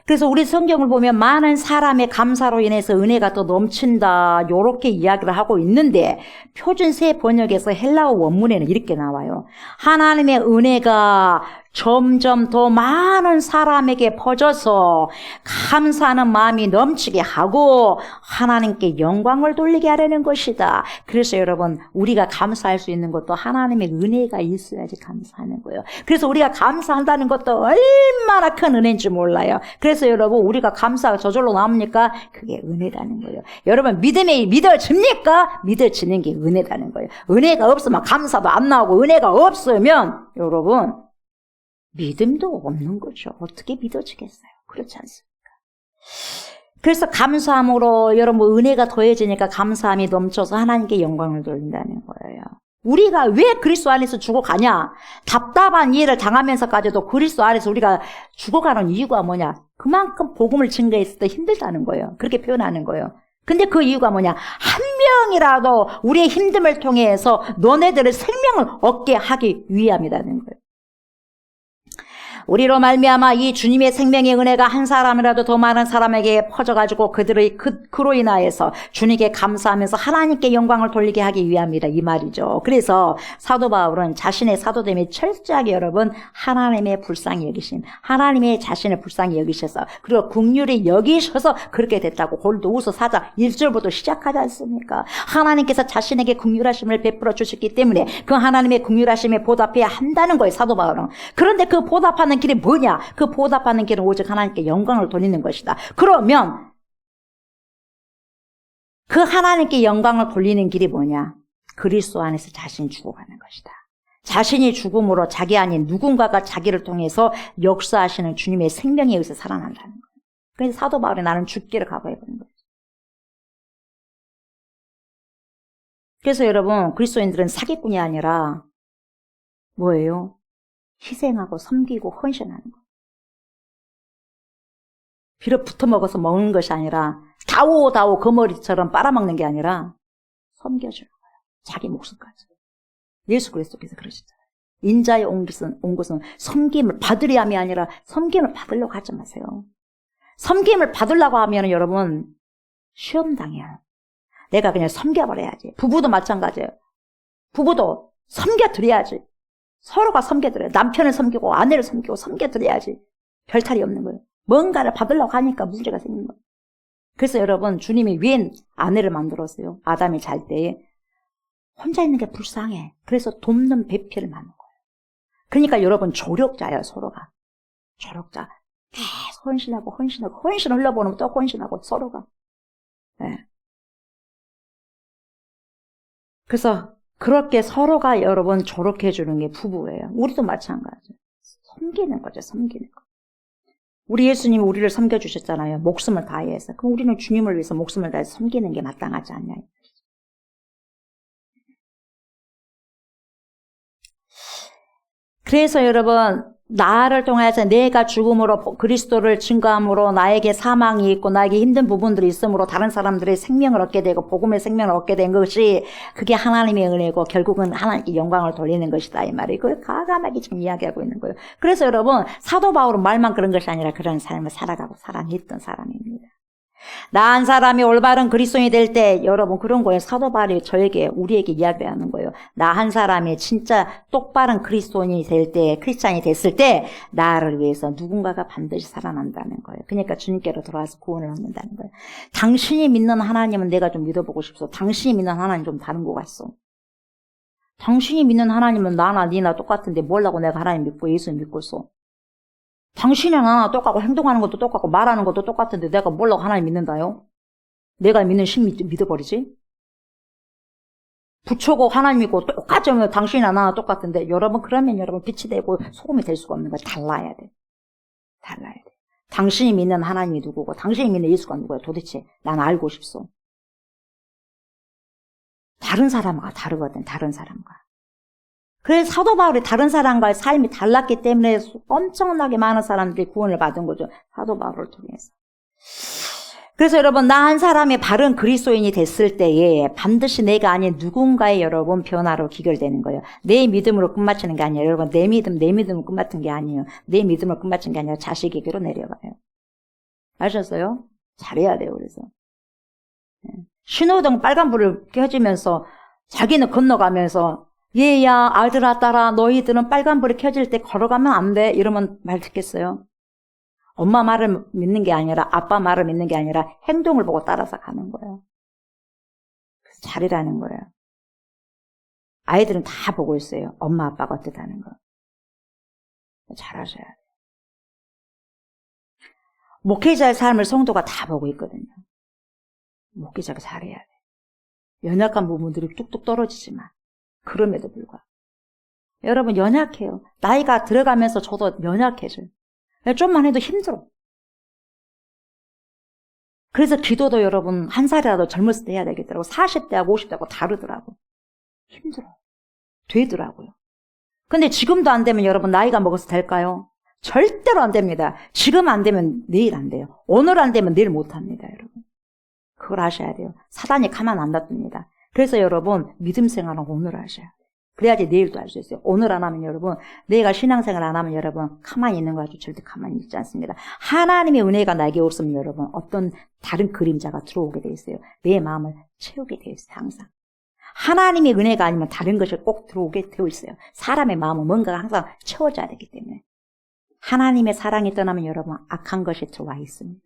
그래서 우리 성경을 보면 많은 사람의 감사로 인해서 은혜가 또 넘친다 이렇게 이야기를 하고 있는데 표준세 번역에서 헬라어 원문에는 이렇게 나와요. 하나님의 은혜가 점점 더 많은 사람에게 퍼져서 감사하는 마음이 넘치게 하고 하나님께 영광을 돌리게 하려는 것이다. 그래서 여러분 우리가 감사할 수 있는 것도 하나님의 은혜가 있어야지 감사하는 거예요. 그래서 우리가 감사한다는 것도 얼마나 큰 은혜인지 몰라요. 그래서 여러분 우리가 감사가 저절로 나옵니까? 그게 은혜라는 거예요. 여러분 믿음이 믿어집니까? 믿어지는 게 은혜라는 거예요. 은혜가 없으면 감사도 안 나오고 은혜가 없으면 여러분 믿음도 없는 거죠. 어떻게 믿어지겠어요? 그렇지 않습니까? 그래서 감사함으로 여러분 은혜가 더해지니까 감사함이 넘쳐서 하나님께 영광을 돌린다는 거예요. 우리가 왜 그리스도 안에서 죽어가냐? 답답한 일을 당하면서까지도 그리스도 안에서 우리가 죽어가는 이유가 뭐냐? 그만큼 복음을 증거했을 때 힘들다는 거예요. 그렇게 표현하는 거예요. 근데 그 이유가 뭐냐? 한 명이라도 우리의 힘듦을 통해서 너네들의 생명을 얻게 하기 위함이라는 거예요. 우리로 말미암아 이 주님의 생명의 은혜가 한 사람이라도 더 많은 사람에게 퍼져가지고 그들의 그로 인하여서 주님께 감사하면서 하나님께 영광을 돌리게 하기 위함이다 이 말이죠. 그래서 사도 바울은 자신의 사도됨이 철저하게 여러분 하나님의 불쌍히 여기심, 하나님의 자신을 불쌍히 여기셔서 그리고 긍휼히 여기셔서 그렇게 됐다고 고린도후서 4장 1절부터 시작하지 않습니까? 하나님께서 자신에게 긍휼하심을 베풀어 주셨기 때문에 그 하나님의 긍휼하심에 보답해야 한다는 거예요, 사도 바울은. 그런데 그 보답하는 길이 뭐냐? 그 보답하는 길은 오직 하나님께 영광을 돌리는 것이다. 그러면 그 하나님께 영광을 돌리는 길이 뭐냐? 그리스도 안에서 자신이 죽어가는 것이다. 자신이 죽음으로 자기 아닌 누군가가 자기를 통해서 역사하시는 주님의 생명에 의해서 살아난다는 거예요. 그래서 사도 바울이 나는 죽기를 각오해버린 거예요. 그래서 여러분 그리스도인들은 사기꾼이 아니라 뭐예요? 희생하고 섬기고 헌신하는 거. 비록 붙어먹어서 먹는 것이 아니라 다오 거머리처럼 빨아먹는 게 아니라 섬겨주는 거예요. 자기 목숨까지. 예수 그리스도께서 그러시잖아요. 인자에 온 것은 섬김을 받으려 함이 아니라 섬김을 받으려고 하지 마세요. 섬김을 받으려고 하면 여러분 시험 당해요. 내가 그냥 섬겨버려야지. 부부도 마찬가지예요. 부부도 섬겨드려야지. 서로가 섬겨드려요. 남편을 섬기고 아내를 섬기고 섬겨드려야지. 별탈이 없는 거예요. 뭔가를 받으려고 하니까 문제가 생기는 거예요. 그래서 여러분 주님이 왜 아내를 만들었어요? 아담이 잘 때 혼자 있는 게 불쌍해. 그래서 돕는 배필을 만든 거예요. 그러니까 여러분 조력자예요. 서로가. 조력자. 계속 헌신하고 헌신 흘려보내면 또 헌신하고 서로가. 네. 그래서 그렇게 서로가 여러분 조력해 주는 게 부부예요. 우리도 마찬가지예요. 섬기는 거죠. 섬기는 거. 우리 예수님이 우리를 섬겨주셨잖아요. 목숨을 다해서. 그럼 우리는 주님을 위해서 목숨을 다해서 섬기는 게 마땅하지 않냐. 그래서 여러분 나를 통해서 내가 죽음으로 그리스도를 증거함으로 나에게 사망이 있고 나에게 힘든 부분들이 있으므로 다른 사람들의 생명을 얻게 되고 복음의 생명을 얻게 된 것이 그게 하나님의 은혜고 결국은 하나님께 영광을 돌리는 것이다 이 말이 그걸 과감하게 지금 이야기하고 있는 거예요. 그래서 여러분 사도 바울은 말만 그런 것이 아니라 그런 삶을 살아가고 살아냈던 사람입니다. 나 한 사람이 올바른 그리스도인이 될 때 여러분 그런 거예요. 사도 바울이 우리에게 이야기하는 거예요. 나 한 사람이 진짜 똑바른 그리스도인이 될 때, 크리스찬이 됐을 때 나를 위해서 누군가가 반드시 살아난다는 거예요. 그러니까 주님께로 돌아와서 구원을 얻는다는 거예요. 당신이 믿는 하나님은 내가 좀 믿어보고 싶어. 당신이 믿는 하나님 좀 다른 것 같소. 당신이 믿는 하나님은 나나 니나 똑같은데 뭐라고 내가 하나님 믿고 예수 믿고 있어. 당신이랑 나나 똑같고 행동하는 것도 똑같고 말하는 것도 똑같은데 내가 뭐라고 하나님 믿는다요? 내가 믿는 신 믿어버리지? 부처고 하나님 믿고 똑같이 하면 당신이나 나나 똑같은데 여러분 그러면 여러분 빛이 되고 소금이 될 수가 없는 거야. 달라야 돼. 달라야 돼. 당신이 믿는 하나님이 누구고 당신이 믿는 예수가 누구야 도대체 난 알고 싶소. 다른 사람과 다르거든. 다른 사람과. 그래서 사도 바울이 다른 사람과의 삶이 달랐기 때문에 엄청나게 많은 사람들이 구원을 받은 거죠. 사도 바울을 통해서. 그래서 여러분 나 한 사람이 바른 그리스도인이 됐을 때에 반드시 내가 아닌 누군가의 여러분 변화로 기결되는 거예요. 내 믿음으로 끝마치는 게 아니에요. 여러분 내 믿음을 끝마친 게 아니에요. 내 믿음을 끝마친 게 아니라 자식에게로 내려가요. 아셨어요? 잘해야 돼요. 그래서 신호등 빨간불을 켜지면서 자기는 건너가면서 얘야 아들아 딸아 너희들은 빨간불이 켜질 때 걸어가면 안 돼 이러면 말 듣겠어요? 엄마 말을 믿는 게 아니라 아빠 말을 믿는 게 아니라 행동을 보고 따라서 가는 거예요. 그래서 잘이라는 거예요. 아이들은 다 보고 있어요. 엄마 아빠가 어떻다는 거. 잘하셔야 돼요. 목회자의 삶을 성도가 다 보고 있거든요. 목회자가 잘해야 돼요. 연약한 부분들이 뚝뚝 떨어지지만 그럼에도 불구하고 여러분 연약해요. 나이가 들어가면서 저도 연약해져요. 좀만 해도 힘들어. 그래서 기도도 여러분 한 살이라도 젊었을 때 해야 되겠더라고. 40대하고 50대하고 다르더라고. 힘들어. 되더라고요. 근데 지금도 안 되면 여러분 나이가 먹어서 될까요? 절대로 안 됩니다. 지금 안 되면 내일 안 돼요. 오늘 안 되면 내일 못 합니다. 여러분. 그걸 아셔야 돼요. 사단이 가만 안 놔둡니다. 그래서 여러분 믿음 생활은 오늘 하셔야 돼요. 그래야지 내일도 할 수 있어요. 오늘 안 하면 여러분, 내가 신앙생활 안 하면 여러분, 가만히 있는 거 가지고 절대 가만히 있지 않습니다. 하나님의 은혜가 나에게 없으면 여러분, 어떤 다른 그림자가 들어오게 돼 있어요. 내 마음을 채우게 돼 있어요, 항상. 하나님의 은혜가 아니면 다른 것이 꼭 들어오게 되어 있어요. 사람의 마음은 뭔가가 항상 채워져야 되기 때문에. 하나님의 사랑이 떠나면 여러분, 악한 것이 들어와 있습니다.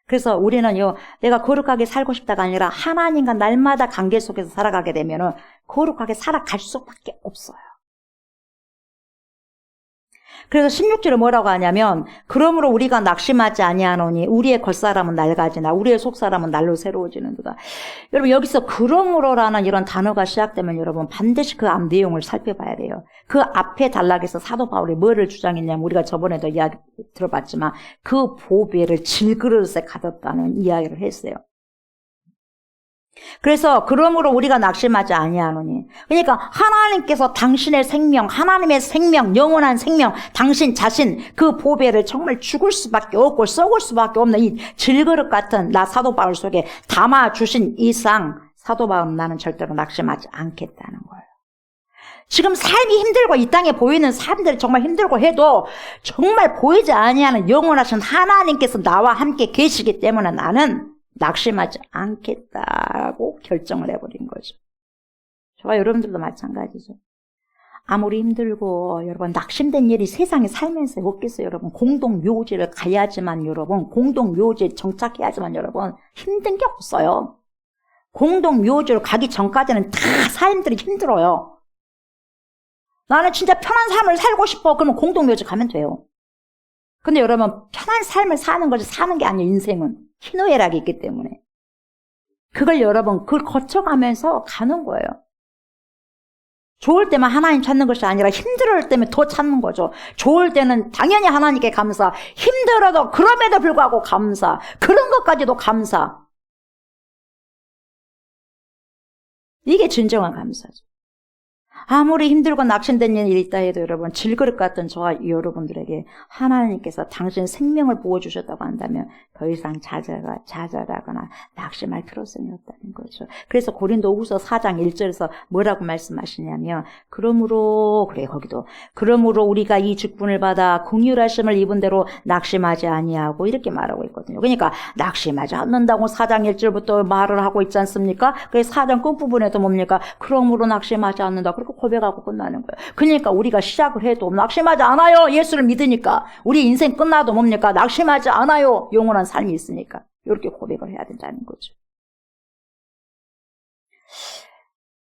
그래서 우리는요, 내가 거룩하게 살고 싶다가 아니라 하나님과 날마다 관계 속에서 살아가게 되면은 거룩하게 살아갈 수밖에 없어요. 그래서 16절에 뭐라고 하냐면, 그러므로 우리가 낙심하지 아니하노니 우리의 겉사람은 낡아지나 우리의 속사람은 날로 새로워지는도다. 여러분, 여기서 그러므로라는 이런 단어가 시작되면 여러분 반드시 그 앞 내용을 살펴봐야 돼요. 그 앞에 단락에서 사도 바울이 뭐를 주장했냐면, 우리가 저번에도 이야기 들어봤지만 그 보배를 질그릇에 가뒀다는 이야기를 했어요. 그래서 그러므로 우리가 낙심하지 아니하노니, 그러니까 하나님께서 당신의 생명, 하나님의 생명, 영원한 생명, 당신 자신 그 보배를 정말 죽을 수밖에 없고 썩을 수밖에 없는 이 질그릇 같은 나 사도 바울 속에 담아주신 이상 사도 바울은 나는 절대로 낙심하지 않겠다는 거예요. 지금 삶이 힘들고 이 땅에 보이는 사람들이 정말 힘들고 해도 정말 보이지 아니하는 영원하신 하나님께서 나와 함께 계시기 때문에 나는 낙심하지 않겠다고 결정을 해버린 거죠. 저와 여러분들도 마찬가지죠. 아무리 힘들고 여러분 낙심된 일이 세상에 살면서 없겠어요. 여러분 공동묘지를 가야지만 여러분 공동묘지에 정착해야지만 여러분 힘든 게 없어요. 공동묘지로 가기 전까지는 다 사람들이 힘들어요. 나는 진짜 편한 삶을 살고 싶어. 그러면 공동묘지 가면 돼요. 근데 여러분 편한 삶을 사는 것이 사는 게 아니에요. 인생은 희노애락이 있기 때문에 그걸 여러분 그걸 거쳐가면서 가는 거예요. 좋을 때만 하나님 찾는 것이 아니라 힘들을 때면 더 찾는 거죠. 좋을 때는 당연히 하나님께 감사, 힘들어도 그럼에도 불구하고 감사, 그런 것까지도 감사. 이게 진정한 감사죠. 아무리 힘들고 낙심된 일이 있다 해도 여러분 질그릇 같은 저와 여러분들에게 하나님께서 당신 생명을 부어주셨다고 한다면 더 이상 좌절하거나 낙심할 필요성이 없다는 거죠. 그래서 고린도후서 4장 1절에서 뭐라고 말씀하시냐면 그러므로 우리가 이 직분을 받아 긍휼하심을 입은 대로 낙심하지 아니하고 이렇게 말하고 있거든요. 그러니까 낙심하지 않는다고 4장 1절부터 말을 하고 있지 않습니까? 그래서 4장 끝부분에도 뭡니까? 그러므로 낙심하지 않는다. 그렇게 고백하고 끝나는 거예요. 그러니까 우리가 시작을 해도 낙심하지 않아요. 예수를 믿으니까. 우리 인생 끝나도 뭡니까? 낙심하지 않아요. 영원한 삶이 있으니까. 이렇게 고백을 해야 된다는 거죠.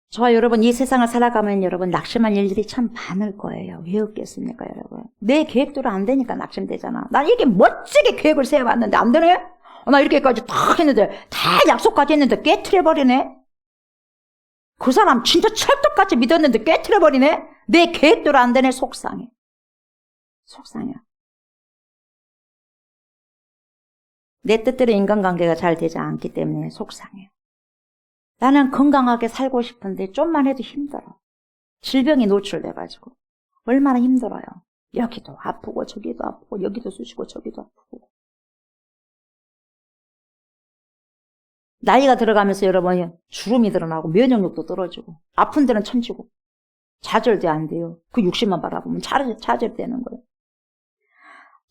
저와 여러분 이 세상을 살아가면 여러분 낙심할 일들이 참 많을 거예요. 왜 없겠습니까 여러분? 내 계획대로 안 되니까 낙심되잖아. 난 이렇게 멋지게 계획을 세워봤는데 안 되네? 나 이렇게까지 다 했는데 다 약속까지 했는데 깨트려버리네? 그 사람 진짜 찰떡같이 믿었는데 깨트려버리네? 내 계획대로 안 되네. 속상해. 내 뜻대로 인간관계가 잘 되지 않기 때문에 속상해. 나는 건강하게 살고 싶은데 좀만 해도 힘들어. 질병에 노출돼가지고 얼마나 힘들어요. 여기도 아프고 저기도 아프고 여기도 쑤시고 저기도 아프고. 나이가 들어가면서 여러분 주름이 드러나고 면역력도 떨어지고 아픈 데는 천지고 좌절돼 안 돼요. 그 60만 바라보면 좌절되는 거예요.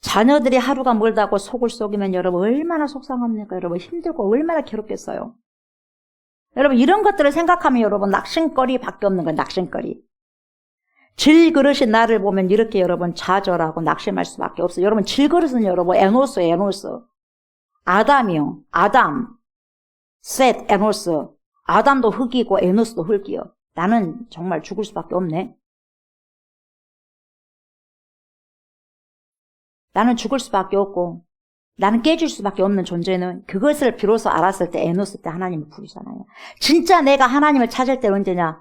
자녀들이 하루가 멀다고 속을 썩이면 여러분 얼마나 속상합니까? 여러분 힘들고 얼마나 괴롭겠어요. 여러분 이런 것들을 생각하면 여러분 낙심거리밖에 없는 거예요. 낙심거리. 질그릇이 나를 보면 이렇게 여러분 좌절하고 낙심할 수밖에 없어요. 여러분 질그릇은 여러분 에노스예요. 에노스. 아담이요. 아담. 셋, 에노스. 아담도 흙이고 에노스도 흙이요. 나는 정말 죽을 수밖에 없네. 나는 죽을 수밖에 없고 나는 깨질 수밖에 없는 존재는 그것을 비로소 알았을 때 에노스 때 하나님을 부르잖아요. 진짜 내가 하나님을 찾을 때 언제냐?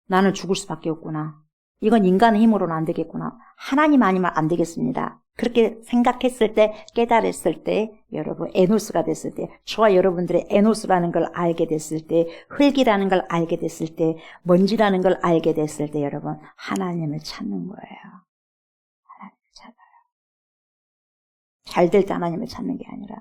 나는 죽을 수밖에 없구나. 이건 인간의 힘으로는 안 되겠구나. 하나님 아니면 안 되겠습니다. 그렇게 생각했을 때, 깨달았을 때, 여러분 에노스가 됐을 때, 저와 여러분들의 에노스라는 걸 알게 됐을 때, 흙이라는 걸 알게 됐을 때, 먼지라는 걸 알게 됐을 때 여러분 하나님을 찾는 거예요. 하나님을 찾아요. 잘 될 때 하나님을 찾는 게 아니라.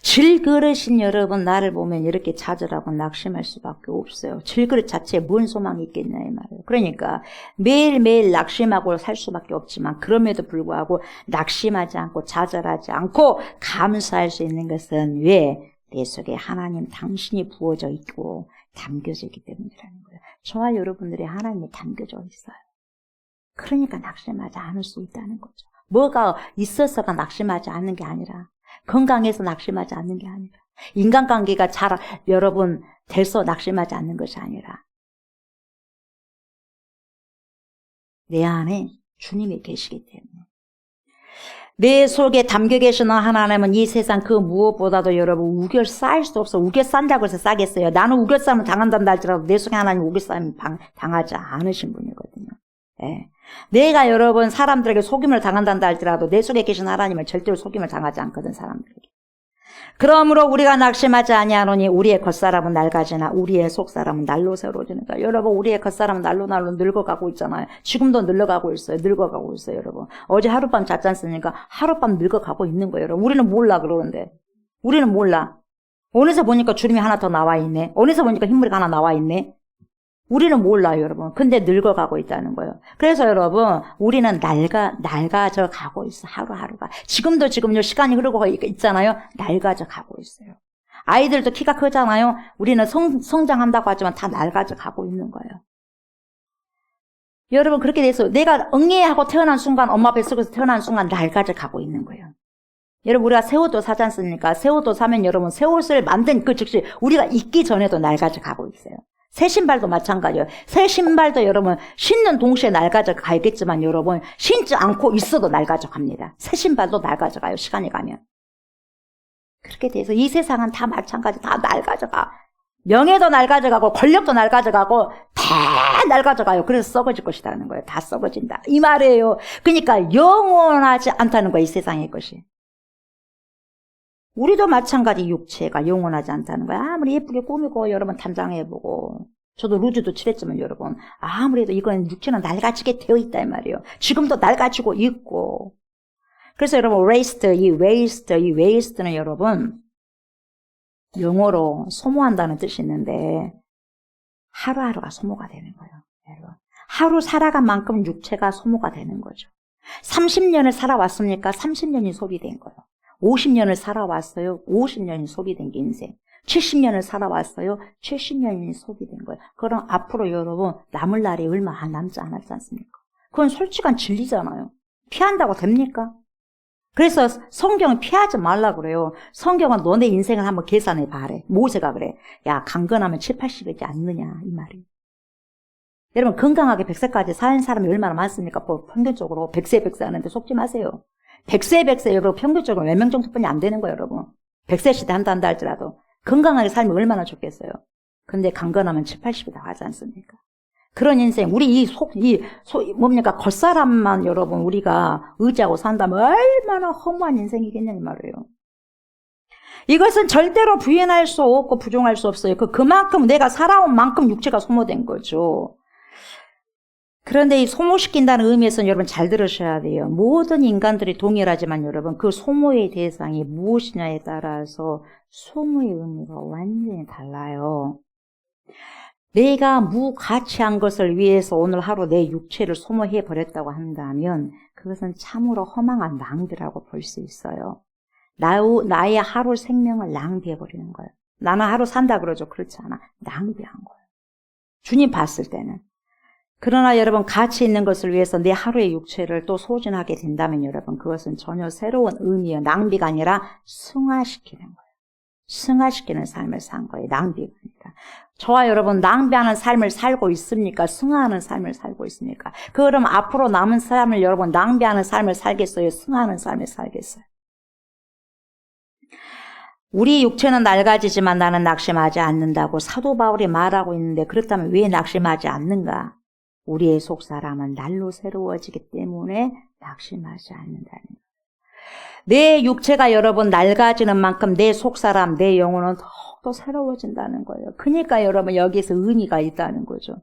질그릇인 여러분 나를 보면 이렇게 좌절하고 낙심할 수밖에 없어요. 질그릇 자체에 뭔 소망이 있겠냐 이 말이에요. 그러니까 매일매일 낙심하고 살 수밖에 없지만 그럼에도 불구하고 낙심하지 않고 좌절하지 않고 감사할 수 있는 것은 왜? 내 속에 하나님 당신이 부어져 있고 담겨져 있기 때문이라는 거예요. 저와 여러분들이 하나님이 담겨져 있어요. 그러니까 낙심하지 않을 수 있다는 거죠. 뭐가 있어서가 낙심하지 않는 게 아니라 건강해서 낙심하지 않는 게 아니라 인간관계가 잘 여러분 돼서 낙심하지 않는 것이 아니라 내 안에 주님이 계시기 때문에 내 속에 담겨 계시는 하나님은 이 세상 그 무엇보다도 여러분 우겨 쌓일 수 없어. 우겨 싼다고 해서 싸겠어요. 나는 우겨 싸면 당한단다 할지라도 내 속에 하나님 우겨 싸면 당하지 않으신 분이거든요. 예. 내가 여러분 사람들에게 속임을 당한단다 할지라도 내 속에 계신 하나님은 절대로 속임을 당하지 않거든 사람들에게. 그러므로 우리가 낙심하지 아니하노니 우리의 겉사람은 낡아지나 우리의 속사람은 날로 새로워지니까. 여러분 우리의 겉사람은 날로 늙어가고 있잖아요. 지금도 늙어가고 있어요. 여러분. 어제 하룻밤 잤지 않습니까? 하룻밤 늙어가고 있는 거예요. 여러분. 우리는 몰라 그러는데. 우리는 몰라. 어느새 보니까 주름이 하나 더 나와 있네. 어느새 보니까 흰물이 하나 나와 있네. 우리는 몰라요, 여러분. 근데 늙어가고 있다는 거예요. 그래서 여러분, 우리는 낡아져 가고 있어, 하루하루가. 지금요, 시간이 흐르고 있잖아요. 낡아져 가고 있어요. 아이들도 키가 크잖아요. 우리는 성장한다고 하지만 다 낡아져 가고 있는 거예요. 여러분, 그렇게 돼서 내가 응애하고 태어난 순간, 엄마 뱃속에서 태어난 순간 낡아져 가고 있는 거예요. 여러분, 우리가 새 옷도 사지 않습니까? 새 옷도 사면 여러분, 새 옷을 만든 그 즉시 우리가 입기 전에도 낡아져 가고 있어요. 새 신발도 마찬가지예요. 새 신발도 여러분 신는 동시에 낡아져 가겠지만 여러분 신지 않고 있어도 낡아져 갑니다. 새 신발도 낡아져 가요. 시간이 가면. 그렇게 돼서 이 세상은 다 마찬가지. 다 낡아져 가. 명예도 낡아져 가고 권력도 낡아져 가고 다 낡아져 가요. 그래서 썩어질 것이라는 거예요. 다 썩어진다. 이 말이에요. 그러니까 영원하지 않다는 거예요. 이 세상의 것이. 우리도 마찬가지 육체가 영원하지 않다는 거야. 아무리 예쁘게 꾸미고 여러분 단장해보고 저도 루즈도 칠했지만 여러분 아무래도 이건 육체는 낡아지게 되어 있다 이 말이에요. 지금도 낡아지고 있고. 그래서 여러분 waste는 여러분 영어로 소모한다는 뜻이 있는데 하루하루가 소모가 되는 거예요. 여러분. 하루 살아간 만큼 육체가 소모가 되는 거죠. 30년을 살아왔습니까? 30년이 소비된 거예요. 50년을 살아왔어요. 50년이 소비된 게 인생. 70년을 살아왔어요. 70년이 소비된 거예요. 그럼 앞으로 여러분 남을 날이 얼마 안 남지 않았지 않습니까? 그건 솔직한 진리잖아요. 피한다고 됩니까? 그래서 성경은 피하지 말라 그래요. 성경은 너네 인생을 한번 계산해 봐래. 모세가 그래. 야, 강건하면 7, 80이지 않느냐 이 말이에요. 여러분 건강하게 100세까지 사는 사람이 얼마나 많습니까? 평균적으로 100세 하는데 속지 마세요. 100세 여러분 평균적으로 몇 명 정도뿐이 안 되는 거예요, 여러분. 100세 시대 한다 할지라도 건강하게 살면 얼마나 좋겠어요. 근데 강건하면 7, 80이 나가지 않습니까? 그런 인생, 우리 뭡니까? 겉사람만 여러분 우리가 의지하고 산다면 얼마나 허무한 인생이겠냐 이 말이에요. 이것은 절대로 부인할 수 없고 부정할 수 없어요. 그만큼 내가 살아온 만큼 육체가 소모된 거죠. 그런데 이 소모시킨다는 의미에서는 여러분 잘 들으셔야 돼요. 모든 인간들이 동일하지만 여러분 그 소모의 대상이 무엇이냐에 따라서 소모의 의미가 완전히 달라요. 내가 무가치한 것을 위해서 오늘 하루 내 육체를 소모해버렸다고 한다면 그것은 참으로 허망한 낭비라고 볼 수 있어요. 나의 하루 생명을 낭비해버리는 거예요. 나는 하루 산다 그러죠. 그렇지 않아. 낭비한 거예요. 주님 봤을 때는. 그러나 여러분 가치 있는 것을 위해서 내 하루의 육체를 또 소진하게 된다면 여러분 그것은 전혀 새로운 의미예요. 낭비가 아니라 승화시키는 거예요. 승화시키는 삶을 산 거예요. 낭비가 아니라. 저와 여러분 낭비하는 삶을 살고 있습니까? 승화하는 삶을 살고 있습니까? 그럼 앞으로 남은 삶을 여러분 낭비하는 삶을 살겠어요? 승화하는 삶을 살겠어요? 우리 육체는 낡아지지만 나는 낙심하지 않는다고 사도 바울이 말하고 있는데 그렇다면 왜 낙심하지 않는가? 우리의 속사람은 날로 새로워지기 때문에 낙심하지 않는다는 거예요. 내 육체가 여러분 낡아지는 만큼 내 속사람, 내 영혼은 더욱더 새로워진다는 거예요. 그러니까 여러분 여기에서 의미가 있다는 거죠.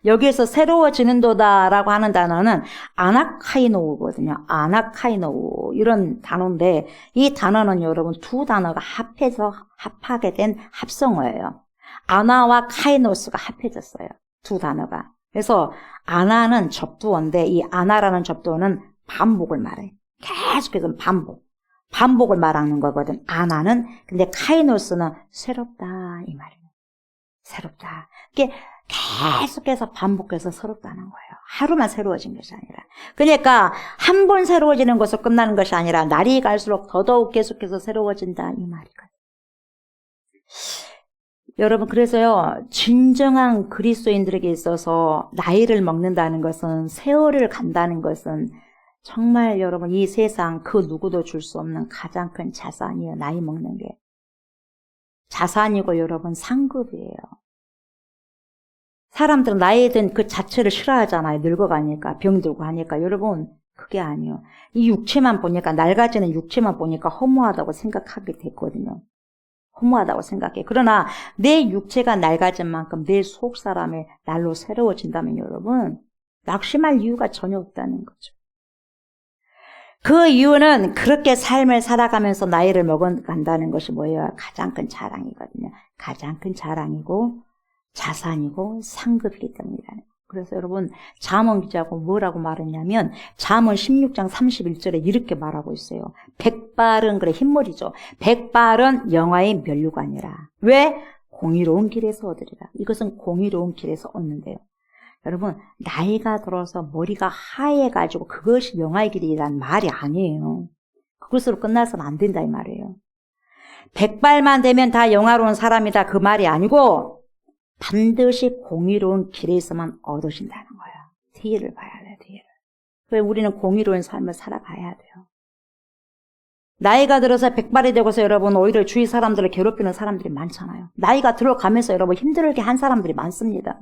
여기에서 새로워지는도다라고 하는 단어는 아나카이노우거든요. 아나카이노우 이런 단어인데 이 단어는 여러분 두 단어가 합하게 된 합성어예요. 아나와 카이노스가 합해졌어요. 두 단어가. 그래서 아나는 접두어인데 이 아나라는 접두어는 반복을 말해요. 계속해서 반복을 말하는 거거든. 아나는. 근데 카이노스는 새롭다 이 말이에요. 새롭다. 이게 계속해서 반복해서 새롭다는 거예요. 하루만 새로워진 것이 아니라. 그러니까 한 번 새로워지는 것으로 끝나는 것이 아니라 날이 갈수록 더더욱 계속해서 새로워진다 이 말이거든요. 여러분 그래서요 진정한 그리스도인들에게 있어서 나이를 먹는다는 것은 세월을 간다는 것은 정말 여러분 이 세상 그 누구도 줄 수 없는 가장 큰 자산이에요. 나이 먹는 게. 자산이고 여러분 상급이에요. 사람들은 나이 든 그 자체를 싫어하잖아요. 늙어가니까 병들고 하니까. 여러분 그게 아니에요. 이 육체만 보니까 낡아지는 육체만 보니까 허무하다고 생각하게 됐거든요. 허무하다고 생각해. 그러나 내 육체가 낡아진 만큼 내 속 사람이 날로 새로워진다면 여러분 낙심할 이유가 전혀 없다는 거죠. 그 이유는 그렇게 삶을 살아가면서 나이를 먹어간다는 것이 뭐예요? 가장 큰 자랑이거든요. 가장 큰 자랑이고 자산이고 상급이기 때문이라는. 그래서 여러분 잠언 기자고 뭐라고 말했냐면 잠언 16장 31절에 이렇게 말하고 있어요. 백발은 그래 흰머리죠. 백발은 영화의 면류관이라. 왜? 공의로운 길에서 얻으리라. 이것은 공의로운 길에서 얻는데요. 여러분 나이가 들어서 머리가 하얘가지고 그것이 영화의 길이란 말이 아니에요. 그것으로 끝나서는 안 된다 이 말이에요. 백발만 되면 다 영화로운 사람이다 그 말이 아니고 반드시 공의로운 길에서만 얻으신다는 거야. 뒤를 봐야 돼, 뒤를. 그래서 우리는 공의로운 삶을 살아가야 돼요. 나이가 들어서 백발이 되고서 여러분 오히려 주위 사람들을 괴롭히는 사람들이 많잖아요. 나이가 들어가면서 여러분 힘들게 한 사람들이 많습니다.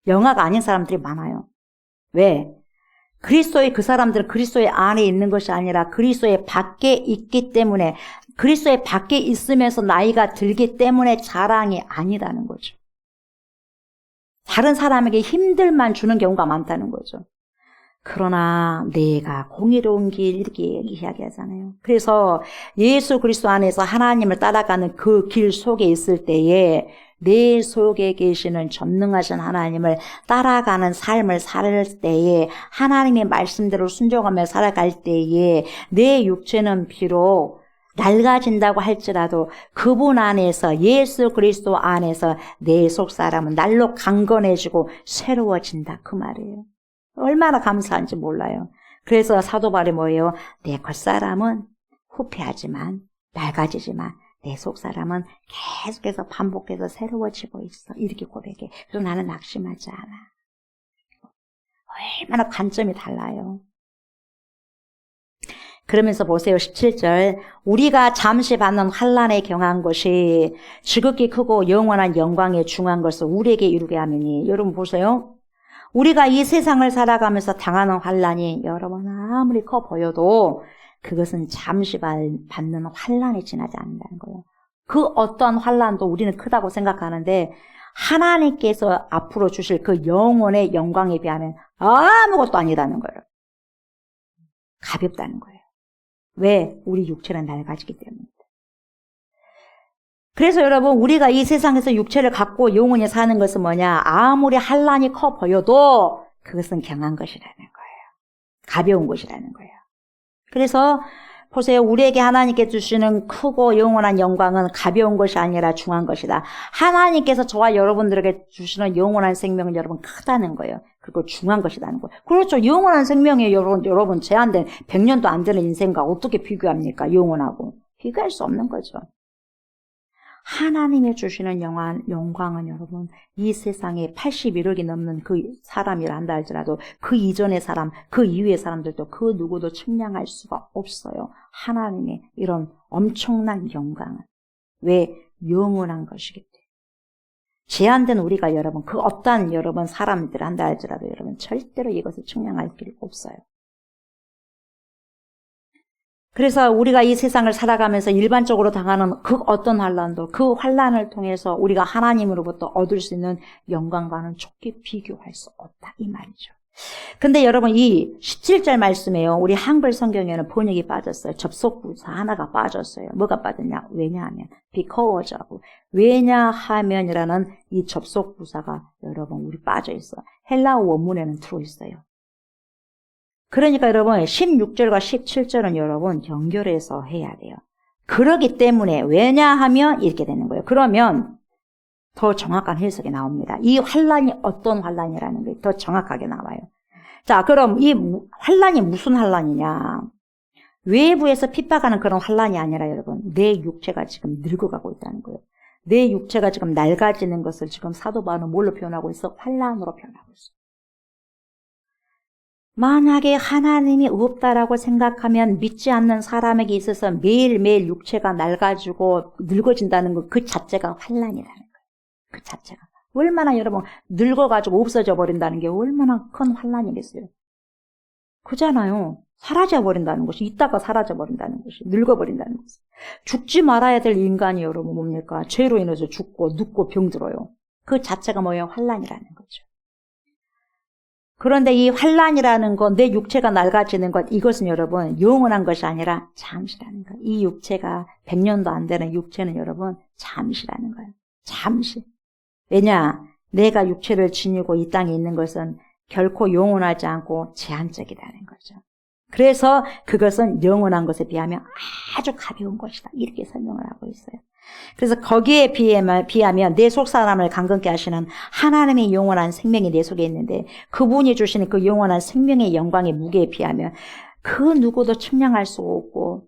영화가 아닌 사람들이 많아요. 왜? 그리스도의 그 사람들은 그리스도의 안에 있는 것이 아니라 그리스도의 밖에 있기 때문에 그리스도의 밖에 있으면서 나이가 들기 때문에 자랑이 아니라는 거죠. 다른 사람에게 힘들만 주는 경우가 많다는 거죠. 그러나 내가 공의로운 길 이렇게 이야기하잖아요. 그래서 예수 그리스도 안에서 하나님을 따라가는 그 길 속에 있을 때에 내 속에 계시는 전능하신 하나님을 따라가는 삶을 살 때에 하나님의 말씀대로 순종하며 살아갈 때에 내 육체는 비록 낡아진다고 할지라도 그분 안에서 예수 그리스도 안에서 내 속사람은 날로 강건해지고 새로워진다 그 말이에요. 얼마나 감사한지 몰라요. 그래서 사도 바울이 뭐예요? 내 겉사람은 후패하지만 낡아지지만 내 속사람은 계속해서 반복해서 새로워지고 있어. 이렇게 고백해. 그래서 나는 낙심하지 않아. 얼마나 관점이 달라요. 그러면서 보세요. 17절. 우리가 잠시 받는 환난에 경한 것이 지극히 크고 영원한 영광에 중한 것을 우리에게 이루게 하느니. 여러분 보세요. 우리가 이 세상을 살아가면서 당하는 환난이 여러분 아무리 커 보여도 그것은 잠시 받는 환난에 지나지 않는다는 거예요. 그 어떠한 환난도 우리는 크다고 생각하는데 하나님께서 앞으로 주실 그 영원의 영광에 비하면 아무것도 아니라는 거예요. 가볍다는 거예요. 왜? 우리 육체는 낡아지기 때문입니다. 그래서 여러분 우리가 이 세상에서 육체를 갖고 영원히 사는 것은 뭐냐? 아무리 환난이 커 보여도 그것은 경한 것이라는 거예요. 가벼운 것이라는 거예요. 그래서 보세요. 우리에게 하나님께 주시는 크고 영원한 영광은 가벼운 것이 아니라 중한 것이다. 하나님께서 저와 여러분들에게 주시는 영원한 생명은 여러분 크다는 거예요. 그리고 중한 것이라는 거예요. 그렇죠. 영원한 생명이 여러분 제한된 100년도 안 되는 인생과 어떻게 비교합니까? 영원하고. 비교할 수 없는 거죠. 하나님이 주시는 영광은 여러분 이 세상에 81억이 넘는 그 사람이라 한다 할지라도 그 이전의 사람, 그 이후의 사람들도 그 누구도 측량할 수가 없어요. 하나님의 이런 엄청난 영광은. 왜? 영원한 것이기 때문에. 제한된 우리가 여러분 그 어떠한 여러분 사람들 한다 할지라도 여러분 절대로 이것을 측량할 길이 없어요. 그래서 우리가 이 세상을 살아가면서 일반적으로 당하는 그 어떤 환난도 그 환난을 통해서 우리가 하나님으로부터 얻을 수 있는 영광과는 좋게 비교할 수 없다 이 말이죠. 근데 여러분 이 17절 말씀에요. 우리 한글 성경에는 번역이 빠졌어요. 접속부사 하나가 빠졌어요. 뭐가 빠졌냐? 왜냐하면 because하고 왜냐하면이라는 이 접속부사가 여러분 우리 빠져 있어. 헬라어 원문에는 들어 있어요. 그러니까 여러분 16절과 17절은 여러분 연결해서 해야 돼요. 그러기 때문에 왜냐하면 이렇게 되는 거예요. 그러면 더 정확한 해석이 나옵니다. 이 환란이 어떤 환란이라는 게 더 정확하게 나와요. 자, 그럼 이 환란이 무슨 환란이냐? 외부에서 핍박하는 그런 환란이 아니라 여러분 내 육체가 지금 늙어가고 있다는 거예요. 내 육체가 지금 낡아지는 것을 지금 사도 바울은 뭘로 표현하고 있어? 환란으로 표현하고 있어. 만약에 하나님이 없다라고 생각하면 믿지 않는 사람에게 있어서 매일매일 육체가 낡아지고 늙어진다는 것 그 자체가 환란이라는 거예요. 그 자체가. 얼마나 여러분 늙어가지고 없어져 버린다는 게 얼마나 큰 환란이겠어요. 그잖아요. 사라져버린다는 것이 있다가 사라져버린다는 것이 늙어버린다는 것이. 죽지 말아야 될 인간이 여러분 뭡니까? 죄로 인해서 죽고 눕고 병들어요. 그 자체가 뭐예요? 환란이라는 거죠. 그런데 이 환란이라는 것, 내 육체가 낡아지는 것, 이것은 여러분 영원한 것이 아니라 잠시라는 거예요. 이 육체가 100년도 안 되는 육체는 여러분 잠시라는 거예요. 잠시. 왜냐? 내가 육체를 지니고 이 땅에 있는 것은 결코 영원하지 않고 제한적이라는 거죠. 그래서 그것은 영원한 것에 비하면 아주 가벼운 것이다. 이렇게 설명을 하고 있어요. 그래서 거기에 비하면 내 속사람을 강건케 하시는 하나님의 영원한 생명이 내 속에 있는데 그분이 주시는 그 영원한 생명의 영광의 무게에 비하면 그 누구도 측량할 수 없고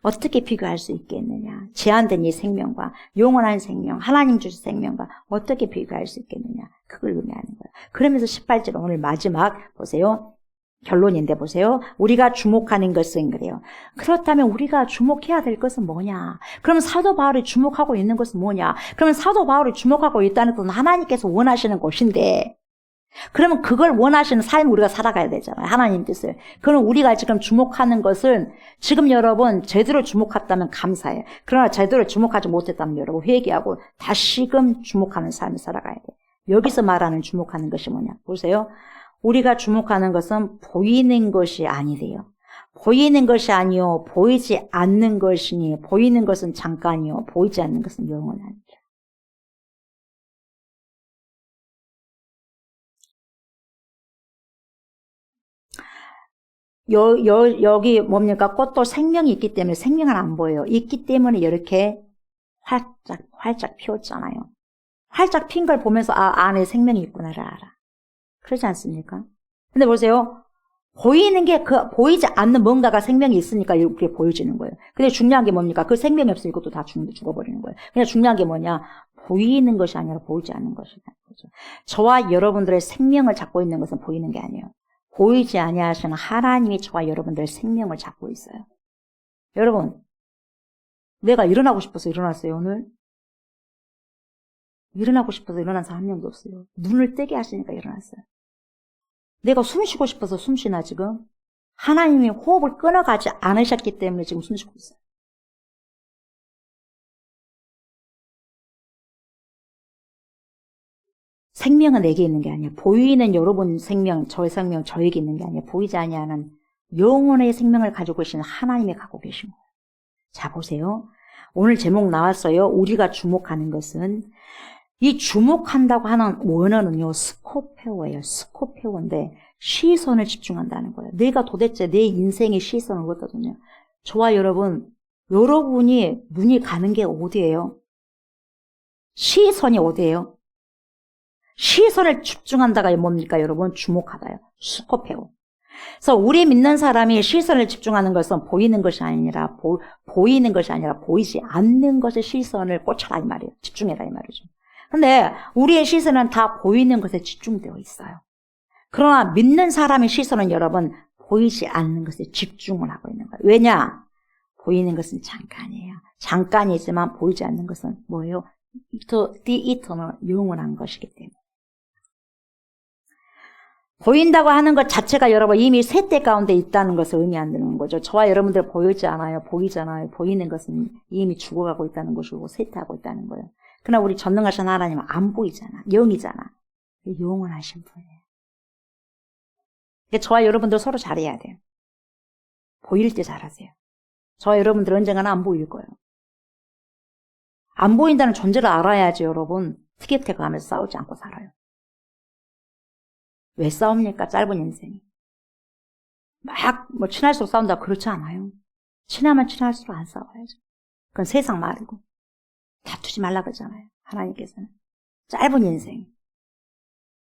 어떻게 비교할 수 있겠느냐. 제한된 이 생명과 영원한 생명, 하나님 주신 생명과 어떻게 비교할 수 있겠느냐. 그걸 의미하는 거예요. 그러면서 18절 오늘 마지막 보세요. 결론인데 보세요. 우리가 주목하는 것은 그래요. 그렇다면 우리가 주목해야 될 것은 뭐냐? 그럼 사도 바울이 주목하고 있는 것은 뭐냐? 그러면 사도 바울이 주목하고 있다는 것은 하나님께서 원하시는 것인데 그러면 그걸 원하시는 삶을 우리가 살아가야 되잖아요. 하나님 뜻을. 그럼 우리가 지금 주목하는 것은 지금 여러분 제대로 주목했다면 감사해요. 그러나 제대로 주목하지 못했다면 여러분 회개하고 다시금 주목하는 삶을 살아가야 돼요. 여기서 말하는 주목하는 것이 뭐냐? 보세요. 우리가 주목하는 것은 보이는 것이 아니래요. 보이는 것이 아니요. 보이지 않는 것이니 보이는 것은 잠깐이요. 보이지 않는 것은 영원하니라. 여기 뭡니까? 꽃도 생명이 있기 때문에 생명은 안 보여요. 있기 때문에 이렇게 활짝 피었잖아요. 활짝 핀 걸 보면서 안에 생명이 있구나를 알아. 그렇지 않습니까? 근데 보세요. 보이는 게 보이지 않는 뭔가가 생명이 있으니까 이렇게 보여지는 거예요. 근데 중요한 게 뭡니까? 그 생명이 없으니 이것도 다 죽어버리는 거예요. 그냥 중요한 게 뭐냐? 보이는 것이 아니라 보이지 않는 것이라는 거죠. 저와 여러분들의 생명을 잡고 있는 것은 보이는 게 아니에요. 보이지 아니하시는 하나님이 저와 여러분들의 생명을 잡고 있어요. 여러분, 내가 일어나고 싶어서 일어났어요, 오늘? 일어나고 싶어서 일어난 사람 한 명도 없어요. 눈을 뜨게 하시니까 일어났어요. 내가 숨 쉬고 싶어서 숨 쉬나 지금? 하나님이 호흡을 끊어가지 않으셨기 때문에 지금 숨 쉬고 있어요. 생명은 내게 있는 게 아니에요. 보이는 여러분 생명, 저의 생명, 저에게 있는 게 아니에요. 보이지 아니하는 영혼의 생명을 가지고 계신 하나님이 갖고 계신 거예요. 자, 보세요. 오늘 제목 나왔어요. 우리가 주목하는 것은 이 주목한다고 하는 원어는요, 스코페오예요. 스코페오인데 시선을 집중한다는 거예요. 내가 도대체 내 인생의 시선을 어디거든요. 저와 여러분이 눈이 가는 게 어디예요? 시선이 어디예요? 시선을 집중한다가 뭡니까, 여러분? 주목하다요. 스코페오. 그래서 우리 믿는 사람이 시선을 집중하는 것은 보이는 것이 아니라 보이는 것이 아니라 보이지 않는 것에 시선을 꽂혀라 이 말이에요. 집중해라 이 말이죠. 근데 우리의 시선은 다 보이는 것에 집중되어 있어요. 그러나 믿는 사람의 시선은 여러분 보이지 않는 것에 집중을 하고 있는 거예요. 왜냐? 보이는 것은 잠깐이에요. 잠깐이지만 보이지 않는 것은 뭐예요? The eternal, 영원한 것이기 때문에. 보인다고 하는 것 자체가 여러분 이미 셋대 가운데 있다는 것을 의미하는 거죠. 저와 여러분들 보이지 않아요. 보이잖아요. 보이는 것은 이미 죽어가고 있다는 것이고 쇠퇴하고 있다는 거예요. 그러나 우리 전능하신 하나님은 안 보이잖아. 영이잖아. 영원하신 분이에요. 저와 여러분들 서로 잘해야 돼요. 보일 때 잘하세요. 저와 여러분들 언젠가는 안 보일 거예요. 안 보인다는 존재를 알아야지 여러분 티격태격 하면서 싸우지 않고 살아요. 왜 싸웁니까? 짧은 인생이. 막 친할수록 싸운다 그렇지 않아요. 친하면 친할수록 안 싸워야죠. 그건 세상 말이고 다투지 말라 그러잖아요. 하나님께서는. 짧은 인생.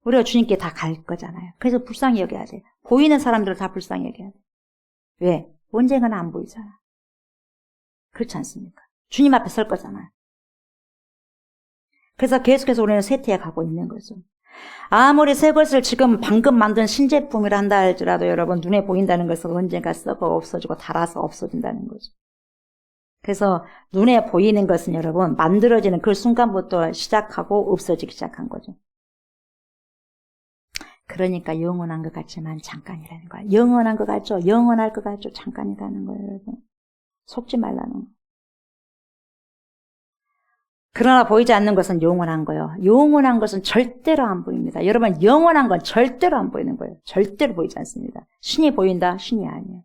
우리가 주님께 다 갈 거잖아요. 그래서 불쌍히 여겨야 돼요. 보이는 사람들을 다 불쌍히 여겨야 돼요. 왜? 언젠가는 안 보이잖아. 그렇지 않습니까? 주님 앞에 설 거잖아요. 그래서 계속해서 우리는 쇠퇴해 가고 있는 거죠. 아무리 새 것을 지금 방금 만든 신제품이라 한다 할지라도 여러분 눈에 보인다는 것은 언젠가 썩어 없어지고 닳아서 없어진다는 거죠. 그래서 눈에 보이는 것은 여러분 만들어지는 그 순간부터 시작하고 없어지기 시작한 거죠. 그러니까 영원한 것 같지만 잠깐이라는 거예요. 영원한 것 같죠? 영원할 것 같죠? 잠깐이라는 거예요, 여러분. 속지 말라는 거예요. 그러나 보이지 않는 것은 영원한 거예요. 영원한 것은 절대로 안 보입니다. 여러분, 영원한 건 절대로 안 보이는 거예요. 절대로 보이지 않습니다. 신이 보인다? 신이 아니에요.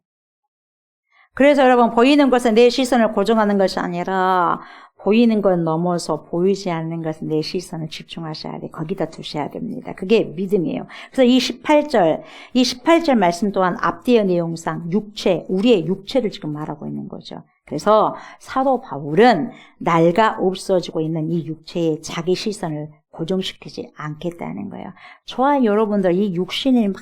그래서 여러분, 보이는 것은 내 시선을 고정하는 것이 아니라 보이는 것 넘어서 보이지 않는 것은 내 시선을 집중하셔야 돼. 거기다 두셔야 됩니다. 그게 믿음이에요. 그래서 이 18절 말씀 또한 앞뒤의 내용상 육체, 우리의 육체를 지금 말하고 있는 거죠. 그래서 사도 바울은 낡아 없어지고 있는 이 육체에 자기 시선을 고정시키지 않겠다는 거예요. 저와 여러분들 이 육신이 막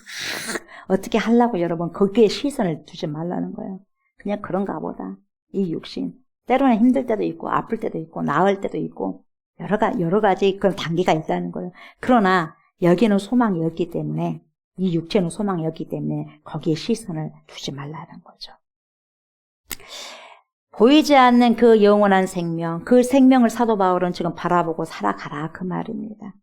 어떻게 하려고 여러분 거기에 시선을 두지 말라는 거예요. 그냥 그런가 보다. 이 육신. 때로는 힘들 때도 있고 아플 때도 있고 나을 때도 있고 여러 가지 그런 단계가 있다는 거예요. 그러나 여기는 소망이 없기 때문에 이 육체는 소망이 없기 때문에 거기에 시선을 두지 말라는 거죠. 보이지 않는 그 영원한 생명, 그 생명을 사도 바울은 지금 바라보고 살아가라 그 말입니다.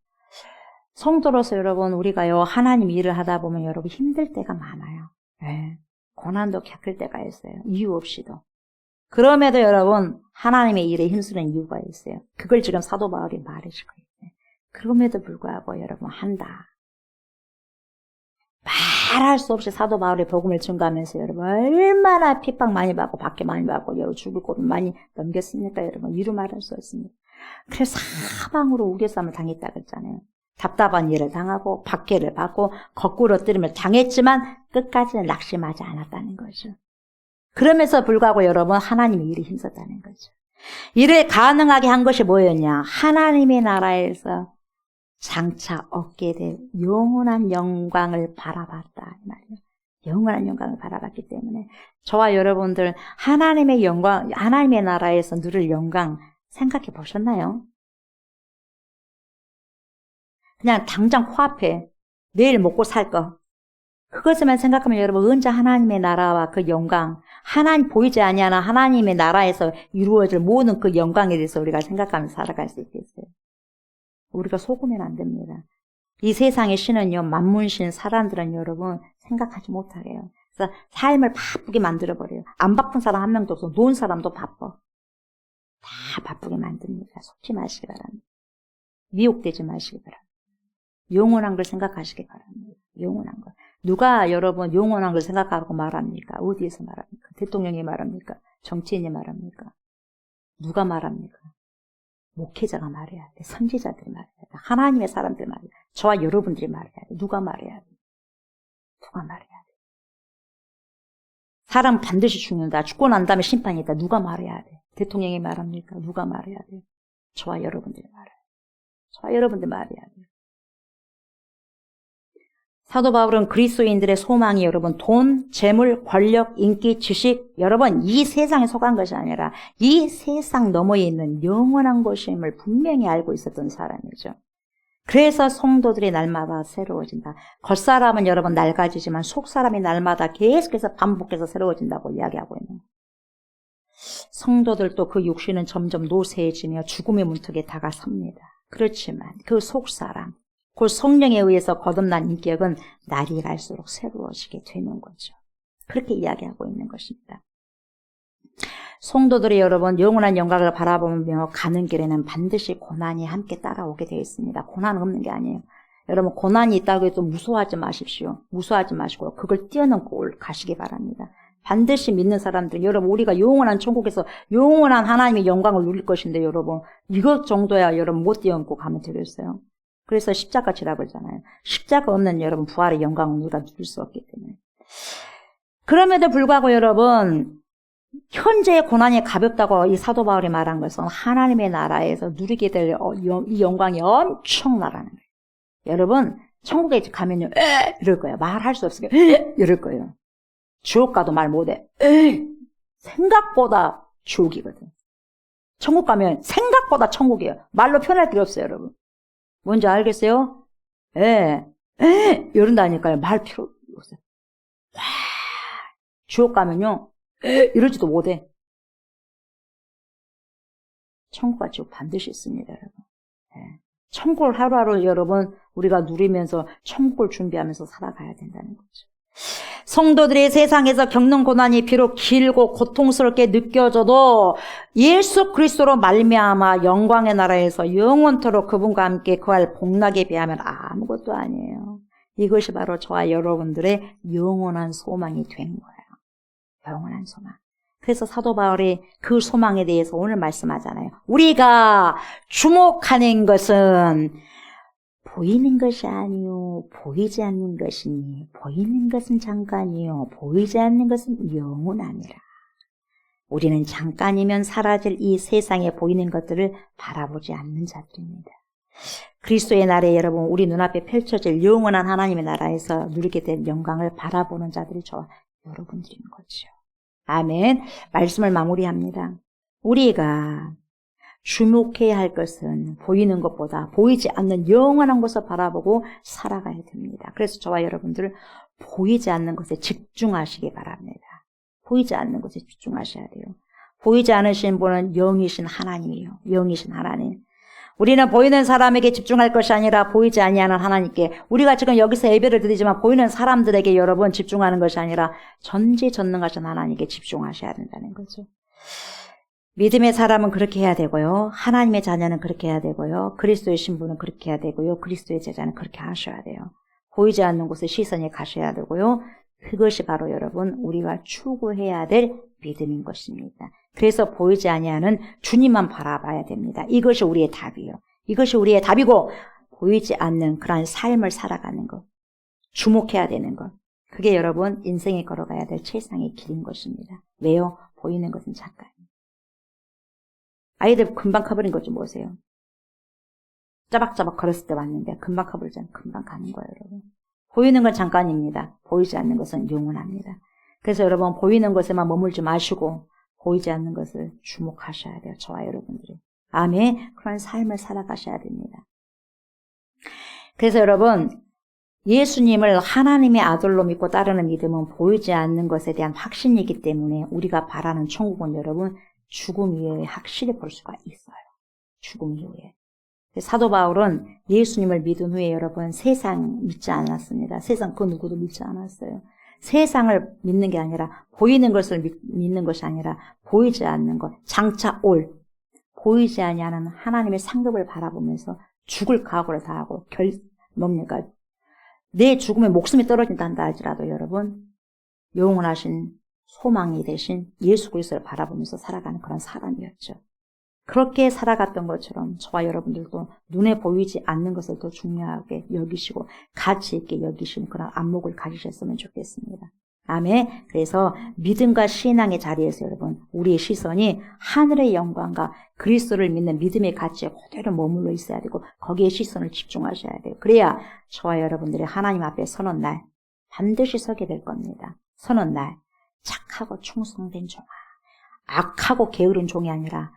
성도로서 여러분 우리가요 하나님 일을 하다 보면 여러분 힘들 때가 많아요. 네. 고난도 겪을 때가 있어요. 이유 없이도. 그럼에도 여러분 하나님의 일에 힘쓰는 이유가 있어요. 그걸 지금 사도 바울이 말해주고 있어요. 그럼에도 불구하고 여러분 한다. 말할 수 없이 사도 바울의 복음을 증거하면서 여러분 얼마나 핍박 많이 받고 박해 많이 받고 여러분 죽을 곳을 많이 넘겼습니까 여러분. 이루 말할 수 없습니다. 그래서 사방으로 우겨싸움을 당했다 그랬잖아요. 답답한 일을 당하고 박해를 받고 거꾸로 뜨림을 당했지만 끝까지는 낙심하지 않았다는 거죠. 그러면서 불구하고 여러분 하나님의 일에 힘썼다는 거죠. 이를 가능하게 한 것이 뭐였냐? 하나님의 나라에서 장차 얻게 될 영원한 영광을 바라봤다. 이 말이에요. 영원한 영광을 바라봤기 때문에 저와 여러분들 하나님의 영광, 하나님의 나라에서 누릴 영광 생각해 보셨나요? 그냥 당장 코앞에 내일 먹고 살 거 그것만 생각하면 여러분 언제 하나님의 나라와 그 영광 하나님 보이지 아니하나 하나님의 나라에서 이루어질 모든 그 영광에 대해서 우리가 생각하면서 살아갈 수 있겠어요. 우리가 속으면 안 됩니다. 이 세상의 신은요 만문신 사람들은 여러분 생각하지 못하게 해요. 그래서 삶을 바쁘게 만들어버려요. 안 바쁜 사람 한 명도 없어. 노은 사람도 바빠. 다 바쁘게 만듭니다. 속지 마시기 바랍니다. 미혹되지 마시기 바랍니다. 영원한 걸 생각하시기 바랍니다. 영원한 걸. 누가 여러분 영원한 걸 생각하고 말합니까? 어디에서 말합니까? 대통령이 말합니까? 정치인이 말합니까? 누가 말합니까? 목회자가 말해야 돼. 선지자들이 말해야 돼. 하나님의 사람들이 말해야 돼. 저와 여러분들이 말해야 돼. 누가 말해야 돼? 누가 말해야 돼? 사람 반드시 죽는다. 죽고 난 다음에 심판이 있다. 누가 말해야 돼? 대통령이 말합니까? 누가 말해야 돼? 저와 여러분들이 말해야 돼. 저와 여러분들이 말해야 돼. 사도 바울은 그리스도인들의 소망이 여러분 돈, 재물, 권력, 인기, 지식 여러분 이 세상에 속한 것이 아니라 이 세상 너머에 있는 영원한 것임을 분명히 알고 있었던 사람이죠. 그래서 성도들이 날마다 새로워진다. 겉사람은 여러분 낡아지지만 속사람이 날마다 계속해서 반복해서 새로워진다고 이야기하고 있는 거예요. 성도들도 그 육신은 점점 노쇠해지며 죽음의 문턱에 다가섭니다. 그렇지만 그 속사람 그 성령에 의해서 거듭난 인격은 날이 갈수록 새로워지게 되는 거죠. 그렇게 이야기하고 있는 것입니다. 성도들이 여러분 영원한 영광을 바라보며 가는 길에는 반드시 고난이 함께 따라오게 되어 있습니다. 고난은 없는 게 아니에요. 여러분 고난이 있다고 해도 무서워하지 마십시오. 무서워하지 마시고 그걸 뛰어넘고 가시기 바랍니다. 반드시 믿는 사람들, 여러분 우리가 영원한 천국에서 영원한 하나님의 영광을 누릴 것인데 여러분 이것 정도야 여러분 못 뛰어넘고 가면 되겠어요. 그래서 십자가 지라 그러잖아요. 십자가 없는 여러분 부활의 영광을 우리가 누릴 수 없기 때문에. 그럼에도 불구하고 여러분 현재의 고난이 가볍다고 이 사도 바울이 말한 것은 하나님의 나라에서 누리게 될 이 영광이 엄청나라는 거예요. 여러분 천국에 가면요 이럴 거예요. 말할 수 없으니까 이럴 거예요. 지옥 가도 말 못해. 생각보다 지옥이거든. 천국 가면 생각보다 천국이에요. 말로 표현할 필요 없어요, 여러분. 뭔지 알겠어요? 이런다니까요. 말 필요 없어요. 와, 지옥 가면요 이러지도 못해. 천국과 지옥 반드시 있습니다, 여러분. 천국을 하루하루 여러분 우리가 누리면서 천국을 준비하면서 살아가야 된다는 거죠. 성도들이 세상에서 겪는 고난이 비록 길고 고통스럽게 느껴져도 예수 그리스도로 말미암아 영광의 나라에서 영원토록 그분과 함께 거할 복락에 비하면 아무것도 아니에요. 이것이 바로 저와 여러분들의 영원한 소망이 되는 거예요. 영원한 소망. 그래서 사도 바울이 그 소망에 대해서 오늘 말씀하잖아요. 우리가 주목하는 것은 보이는 것이 아니요 보이지 않는 것이니 보이는 것은 잠깐이요 보이지 않는 것은 영원하니라. 우리는 잠깐이면 사라질 이 세상에 보이는 것들을 바라보지 않는 자들입니다. 그리스도의 날에 여러분 우리 눈앞에 펼쳐질 영원한 하나님의 나라에서 누리게 될 영광을 바라보는 자들이 저와 여러분들인 거죠. 아멘. 말씀을 마무리합니다. 우리가 주목해야 할 것은 보이는 것보다 보이지 않는 영원한 것을 바라보고 살아가야 됩니다. 그래서 저와 여러분들은 보이지 않는 것에 집중하시기 바랍니다. 보이지 않는 것에 집중하셔야 돼요. 보이지 않으신 분은 영이신 하나님이에요. 영이신 하나님. 우리는 보이는 사람에게 집중할 것이 아니라 보이지 아니하는 하나님께, 우리가 지금 여기서 예배를 드리지만 보이는 사람들에게 여러분 집중하는 것이 아니라 전지전능하신 하나님께 집중하셔야 된다는 거죠. 믿음의 사람은 그렇게 해야 되고요. 하나님의 자녀는 그렇게 해야 되고요. 그리스도의 신부는 그렇게 해야 되고요. 그리스도의 제자는 그렇게 하셔야 돼요. 보이지 않는 곳에 시선이 가셔야 되고요. 그것이 바로 여러분 우리가 추구해야 될 믿음인 것입니다. 그래서 보이지 아니하는 주님만 바라봐야 됩니다. 이것이 우리의 답이에요. 이것이 우리의 답이고 보이지 않는 그러한 삶을 살아가는 것, 주목해야 되는 것, 그게 여러분 인생에 걸어가야 될 최상의 길인 것입니다. 왜요? 보이는 것은 잠깐. 아이들 금방 커버린 것 좀 보세요. 짜박짜박 걸었을 때 왔는데 금방 커버리잖아요. 금방 가는 거예요, 여러분. 보이는 건 잠깐입니다. 보이지 않는 것은 영원합니다. 그래서 여러분 보이는 것에만 머물지 마시고 보이지 않는 것을 주목하셔야 돼요. 저와 여러분들이. 아멘. 그런 삶을 살아가셔야 됩니다. 그래서 여러분 예수님을 하나님의 아들로 믿고 따르는 믿음은 보이지 않는 것에 대한 확신이기 때문에 우리가 바라는 천국은 여러분 죽음 이후에 확실히 볼 수가 있어요. 죽음 이후에. 사도 바울은 예수님을 믿은 후에 여러분 세상 믿지 않았습니다. 세상 그 누구도 믿지 않았어요. 세상을 믿는 게 아니라 보이는 것을 믿는 것이 아니라 보이지 않는 것, 장차 올 보이지 아니하는 하나님의 상급을 바라보면서 죽을 각오를 다하고 뭡니까? 내 죽음에 목숨이 떨어진다 할지라도 여러분 영원하신 소망이 되신 예수 그리스도를 바라보면서 살아가는 그런 사람이었죠. 그렇게 살아갔던 것처럼 저와 여러분들도 눈에 보이지 않는 것을 더 중요하게 여기시고 가치 있게 여기시는 그런 안목을 가지셨으면 좋겠습니다. 아멘. 그래서 믿음과 신앙의 자리에서 여러분 우리의 시선이 하늘의 영광과 그리스도를 믿는 믿음의 가치에 그대로 머물러 있어야 되고 거기에 시선을 집중하셔야 돼요. 그래야 저와 여러분들이 하나님 앞에 서는 날 반드시 서게 될 겁니다. 서는 날 착하고 충성된 종아, 악하고 게으른 종이 아니라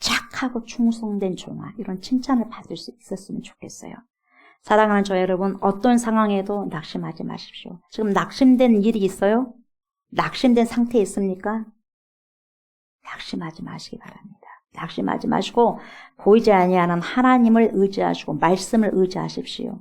착하고 충성된 종아, 이런 칭찬을 받을 수 있었으면 좋겠어요. 사랑하는 저 여러분, 어떤 상황에도 낙심하지 마십시오. 지금 낙심된 일이 있어요? 낙심된 상태에 있습니까? 낙심하지 마시기 바랍니다. 낙심하지 마시고 보이지 아니하는 하나님을 의지하시고 말씀을 의지하십시오.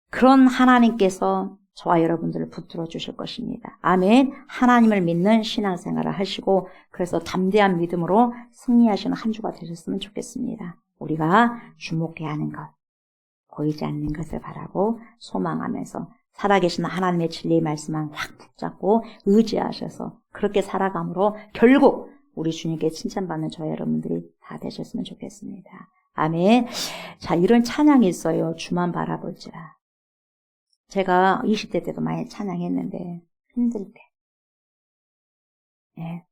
그런 하나님께서 저와 여러분들을 붙들어 주실 것입니다. 아멘. 하나님을 믿는 신앙생활을 하시고 그래서 담대한 믿음으로 승리하시는 한 주가 되셨으면 좋겠습니다. 우리가 주목해야 하는 것, 보이지 않는 것을 바라고 소망하면서 살아계신 하나님의 진리의 말씀만 확 붙잡고 의지하셔서 그렇게 살아감으로 결국 우리 주님께 칭찬받는 저와 여러분들이 다 되셨으면 좋겠습니다. 아멘. 자, 이런 찬양이 있어요. 주만 바라볼지라. 제가 20대 때도 많이 찬양했는데 힘들 때, 예.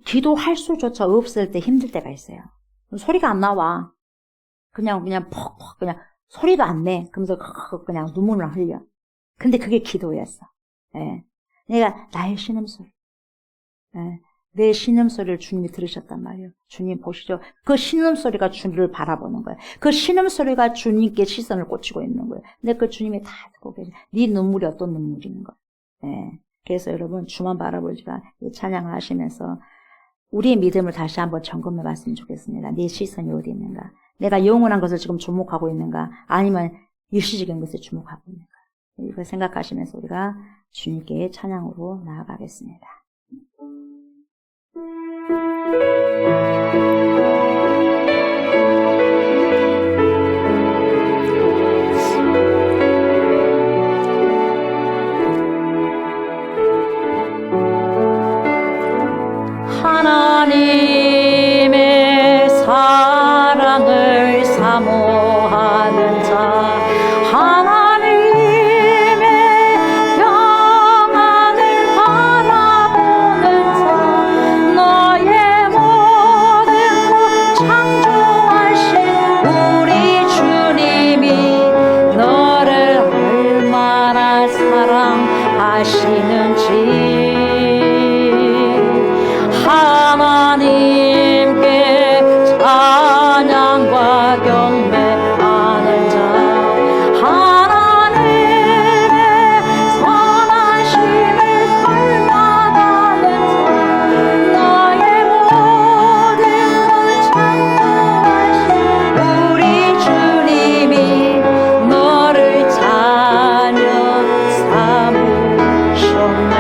기도할 수조차 없을 때 힘들 때가 있어요. 소리가 안 나와. 그냥 퍽퍽 그냥 소리도 안 내. 그러면서 그냥 눈물을 흘려. 근데 그게 기도였어. 예. 내가 나의 신음소리, 예. 내 신음소리를 주님이 들으셨단 말이에요. 주님 보시죠. 그 신음소리가 주님을 바라보는 거예요. 그 신음소리가 주님께 시선을 꽂히고 있는 거예요. 근데 그 주님이 다 듣고 계세요. 네 눈물이 어떤 눈물인 거예요. 예. 그래서 여러분 주만 바라볼지라 이 찬양을 하시면서 우리의 믿음을 다시 한번 점검해 봤으면 좋겠습니다. 내 시선이 어디 있는가? 내가 영원한 것을 지금 주목하고 있는가? 아니면 일시적인 것에 주목하고 있는가? 이걸 생각하시면서 우리가 주님께 찬양으로 나아가겠습니다. 하나님의 사랑을 사모하는 자, 하나님의 평안을 바라보는 자, 너의 모든 것 창조하신 우리 주님이 너를 얼마나 사랑하시는지 하나님께 찬양과 경배하는 자, 하나님의 선하심을 닮아가는 자, 너의 모든 것 창조하신 우리 주님이 너를 자녀 삼으셨네.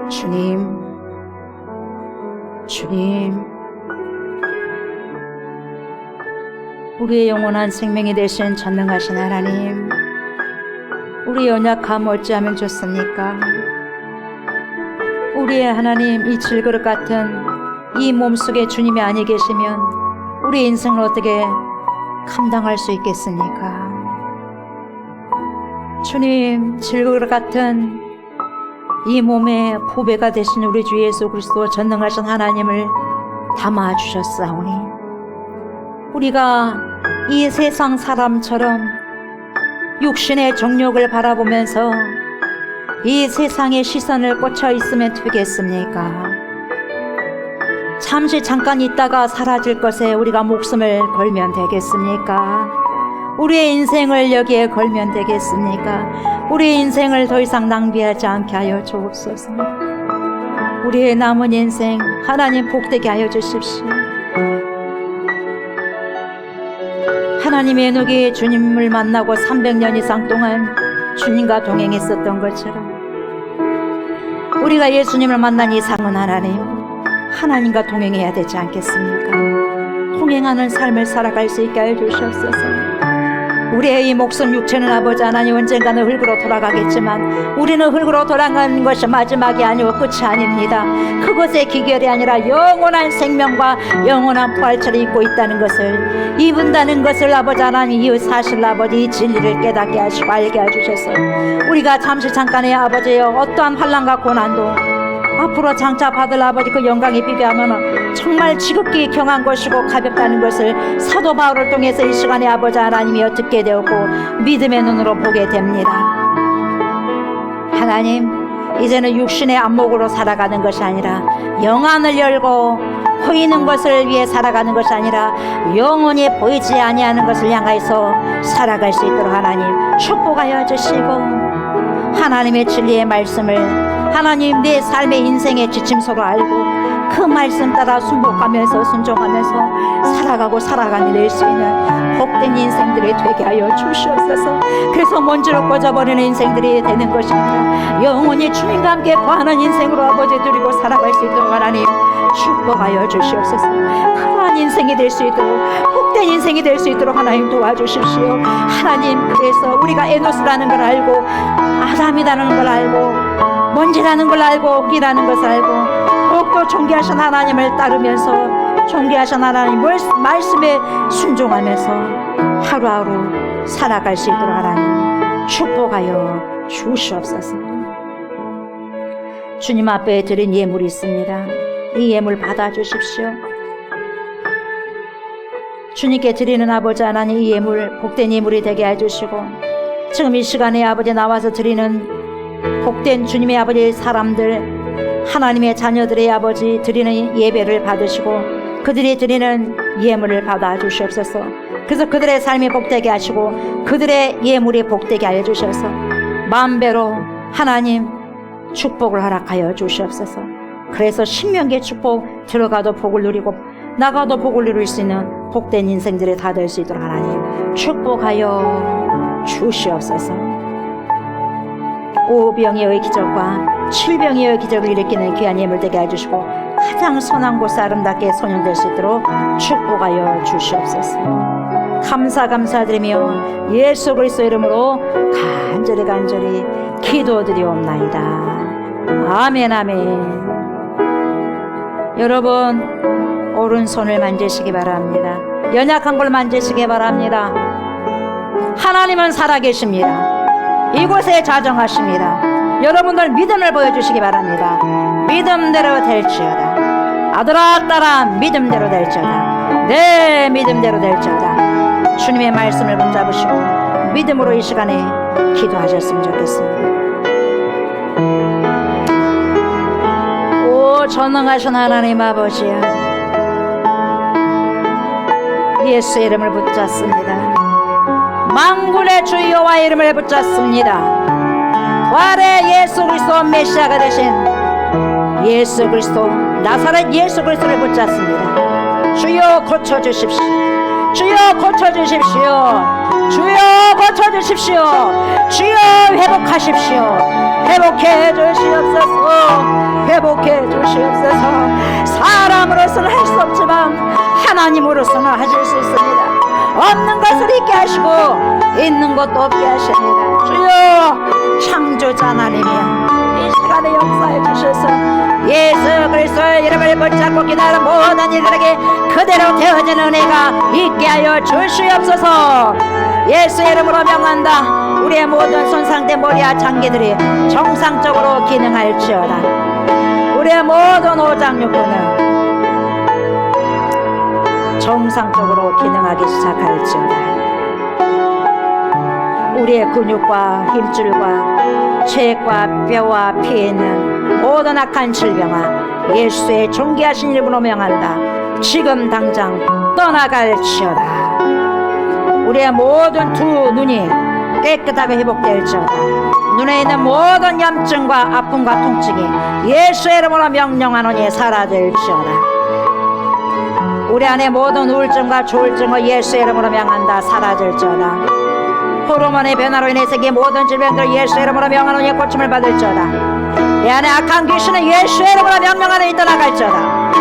주님, 우리의 영원한 생명이 되신 전능하신 하나님, 우리의 연약함 어찌하면 좋습니까? 우리의 하나님, 이 질그릇 같은 이 몸속에 주님이 아니 계시면 우리의 인생을 어떻게 감당할 수 있겠습니까? 주님, 질그릇 같은 이 몸의 보배가 되신 우리 주 예수 그리스도 전능하신 하나님을 담아주셨사오니 우리가 이 세상 사람처럼 육신의 정욕을 바라보면서 이 세상의 시선을 꽂혀 있으면 되겠습니까? 잠시 잠깐 있다가 사라질 것에 우리가 목숨을 걸면 되겠습니까? 우리의 인생을 여기에 걸면 되겠습니까? 우리의 인생을 더 이상 낭비하지 않게 하여 주옵소서. 우리의 남은 인생 하나님 복되게 하여 주십시오. 하나님의 에녹이 주님을 만나고 300년 이상 동안 주님과 동행했었던 것처럼 우리가 예수님을 만난 이상은 하나님과 동행해야 되지 않겠습니까? 동행하는 삶을 살아갈 수 있게 하여 주시옵소서. 우리의 이 목숨 육체는 아버지 하나님 언젠가는 흙으로 돌아가겠지만 우리는 흙으로 돌아가는 것이 마지막이 아니고 끝이 아닙니다. 그것의 기결이 아니라 영원한 생명과 영원한 부활체를 입고 있다는 것을 입은다는 것을 아버지 하나님 이 사실 아버지 이 진리를 깨닫게 하시고 알게 해주셔서 우리가 잠시 잠깐의 아버지여 어떠한 환난과 고난도 앞으로 장차 받을 아버지 그 영광에 비교하면 정말 지극히 경한 것이고 가볍다는 것을 사도 바울을 통해서 이 시간에 아버지 하나님이 듣게 되었고 믿음의 눈으로 보게 됩니다. 하나님, 이제는 육신의 안목으로 살아가는 것이 아니라 영안을 열고 보이는 것을 위해 살아가는 것이 아니라 영원히 보이지 아니하는 것을 향하여서 살아갈 수 있도록 하나님 축복하여 주시고 하나님의 진리의 말씀을 하나님 내 삶의 인생의 지침서로 알고 그 말씀 따라 순복하면서 순종하면서 살아가고 살아가는 될 수 있는 복된 인생들이 되게 하여 주시옵소서. 그래서 먼지로 꺼져버리는 인생들이 되는 것이 아니라 영원히 주님과 함께 거하는 인생으로 아버지 누리고 살아갈 수 있도록 하나님 축복하여 주시옵소서. 그러한 인생이 될 수 있도록 복된 인생이 될 수 있도록 하나님 도와주십시오. 하나님, 그래서 우리가 에노스라는 걸 알고 아담이라는 걸 알고 먼지라는 걸 알고 끼라는 것을 알고 더욱더 존귀하신 하나님을 따르면서 존귀하신 하나님 말씀에 순종하면서 하루하루 살아갈 수 있도록 하나님 축복하여 주시옵소서. 주님 앞에 드린 예물이 있습니다. 이 예물 받아주십시오. 주님께 드리는 아버지 하나님 이 예물 복된 예물이 되게 해주시고 지금 이 시간에 아버지 나와서 드리는 복된 주님의 아버지 사람들 하나님의 자녀들의 아버지 드리는 예배를 받으시고 그들이 드리는 예물을 받아 주시옵소서. 그래서 그들의 삶이 복되게 하시고 그들의 예물이 복되게 하여 주셔서 만배로 하나님 축복을 허락하여 주시옵소서. 그래서 신명기의 축복 들어가도 복을 누리고 나가도 복을 누릴 수 있는 복된 인생들이 다 될 수 있도록 하나님 축복하여 주시옵소서. 오병이의 기적과 칠병이의 기적을 일으키는 귀한 예물 되게 해주시고 가장 선한 곳에 아름답게 소년될 수 있도록 축복하여 주시옵소서. 감사드리며 예수 그리스도 이름으로 간절히 기도드리옵나이다. 아멘 아멘. 여러분 오른손을 만지시기 바랍니다. 연약한 걸 만지시기 바랍니다. 하나님은 살아계십니다. 이곳에 자정하십니다. 여러분들 믿음을 보여주시기 바랍니다. 믿음대로 될지어다. 아들아 딸아 믿음대로 될지어다. 네 믿음대로 될지어다. 주님의 말씀을 붙잡으시고 믿음으로 이 시간에 기도하셨으면 좋겠습니다. 오 전능하신 하나님 아버지야, 예수의 이름을 붙잡습니다. 만군의 주 여호와의 이름을 붙잡습니다. 부활의 예수 그리스도 메시아가 되신 예수 그리스도 나사렛 예수 그리스도를 붙잡습니다. 주여 고쳐주십시오. 주여 고쳐주십시오. 주여 고쳐주십시오. 주여 회복하십시오. 회복해 주시옵소서. 회복해 주시옵소서. 사람으로서는 할 수 없지만 하나님으로서는 하실 수 있습니다. 없는 것을 있게 하시고 있는 것도 없게 하십니다. 주여 창조자 하나님이여 이 시간에 역사해 주셔서 예수 그리스도의 이름을 붙잡고 기다리는 모든 이들에게 그대로 되어지는 은혜가 있게 하여 주시옵소서. 예수의 이름으로 명한다. 우리의 모든 손상된 머리와 장기들이 정상적으로 기능할지어다. 우리의 모든 오장육부는 정상적으로 기능하기 시작할지어다. 우리의 근육과 힘줄과 체액과 뼈와 피에 있는 모든 악한 질병아 예수의 존귀하신 이름으로 명한다. 지금 당장 떠나갈지어다. 우리의 모든 두 눈이 깨끗하게 회복될지어다. 눈에 있는 모든 염증과 아픔과 통증이 예수의 이름으로 명령하노니 사라질지어다. 우리 안에 모든 우울증과 조울증을 예수의 이름으로 명한다. 사라질지어다. 호르몬의 변화로 인해 생긴 모든 질병들 예수의 이름으로 명하노니 고침을 받을지어다. 내 안에 악한 귀신은 예수의 이름으로 명령하노니 떠나갈지어다.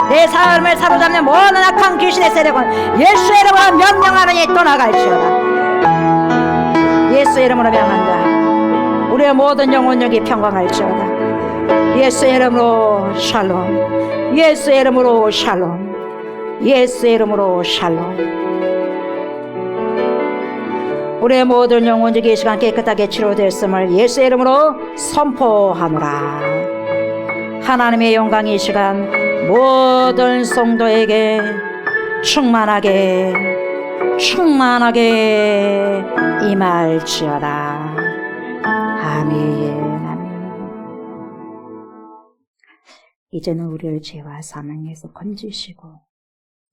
내 삶을 사로잡는 모든 악한 귀신의 세력은 예수의 이름으로 명령하노니 떠나갈지어다. 예수의 이름으로 명한다. 우리의 모든 영혼력이 평강할지어다. 예수의 이름으로 샬롬. 예수의 이름으로 샬롬. 예수의 이름으로 샬롬. 우리의 모든 영혼적이 이 시간 깨끗하게 치료됐음을 예수의 이름으로 선포하노라. 하나님의 영광이 이 시간 모든 성도에게 충만하게 임할지어다. 아멘. 이제는 우리를 죄와 사망에서 건지시고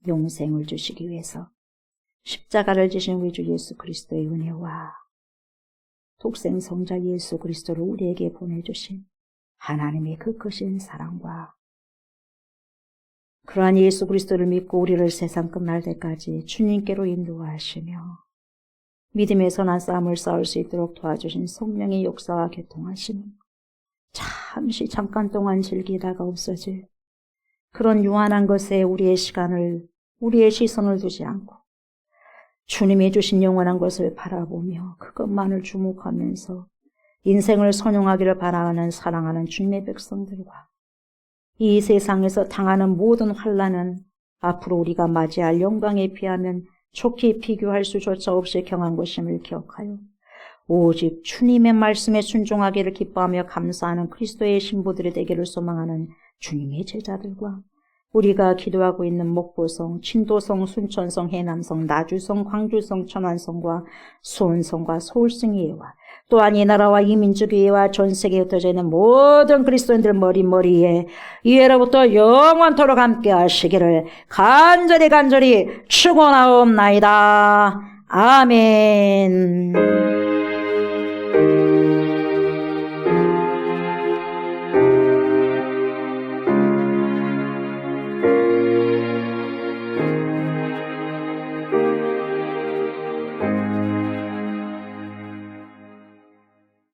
영생을 주시기 위해서 십자가를 지신 우리 주 예수 그리스도의 은혜와 독생 성자 예수 그리스도를 우리에게 보내주신 하나님의 그 크신 사랑과 그러한 예수 그리스도를 믿고 우리를 세상 끝날 때까지 주님께로 인도하시며 믿음의 선한 싸움을 싸울 수 있도록 도와주신 성령의 역사와 교통하심, 잠시 잠깐 동안 즐기다가 없어질 그런 유한한 것에 우리의 시선을 두지 않고 주님이 주신 영원한 것을 바라보며 그것만을 주목하면서 인생을 선용하기를 바라는 사랑하는 주님의 백성들과 이 세상에서 당하는 모든 환난은 앞으로 우리가 맞이할 영광에 비하면 좋게 비교할 수조차 없이 경한 것임을 기억하여 오직 주님의 말씀에 순종하기를 기뻐하며 감사하는 그리스도의 신부들이 되기를 소망하는 주님의 제자들과 우리가 기도하고 있는 목포성, 진도성, 순천성, 해남성, 나주성, 광주성, 천안성과 수원성과 서울성의회와 또한 이 나라와 이 민족의회와 전 세계에 흩어져 있는 모든 그리스도인들 머리머리에 이해로부터 영원토록 함께 하시기를 간절히 축원하옵나이다. 아멘.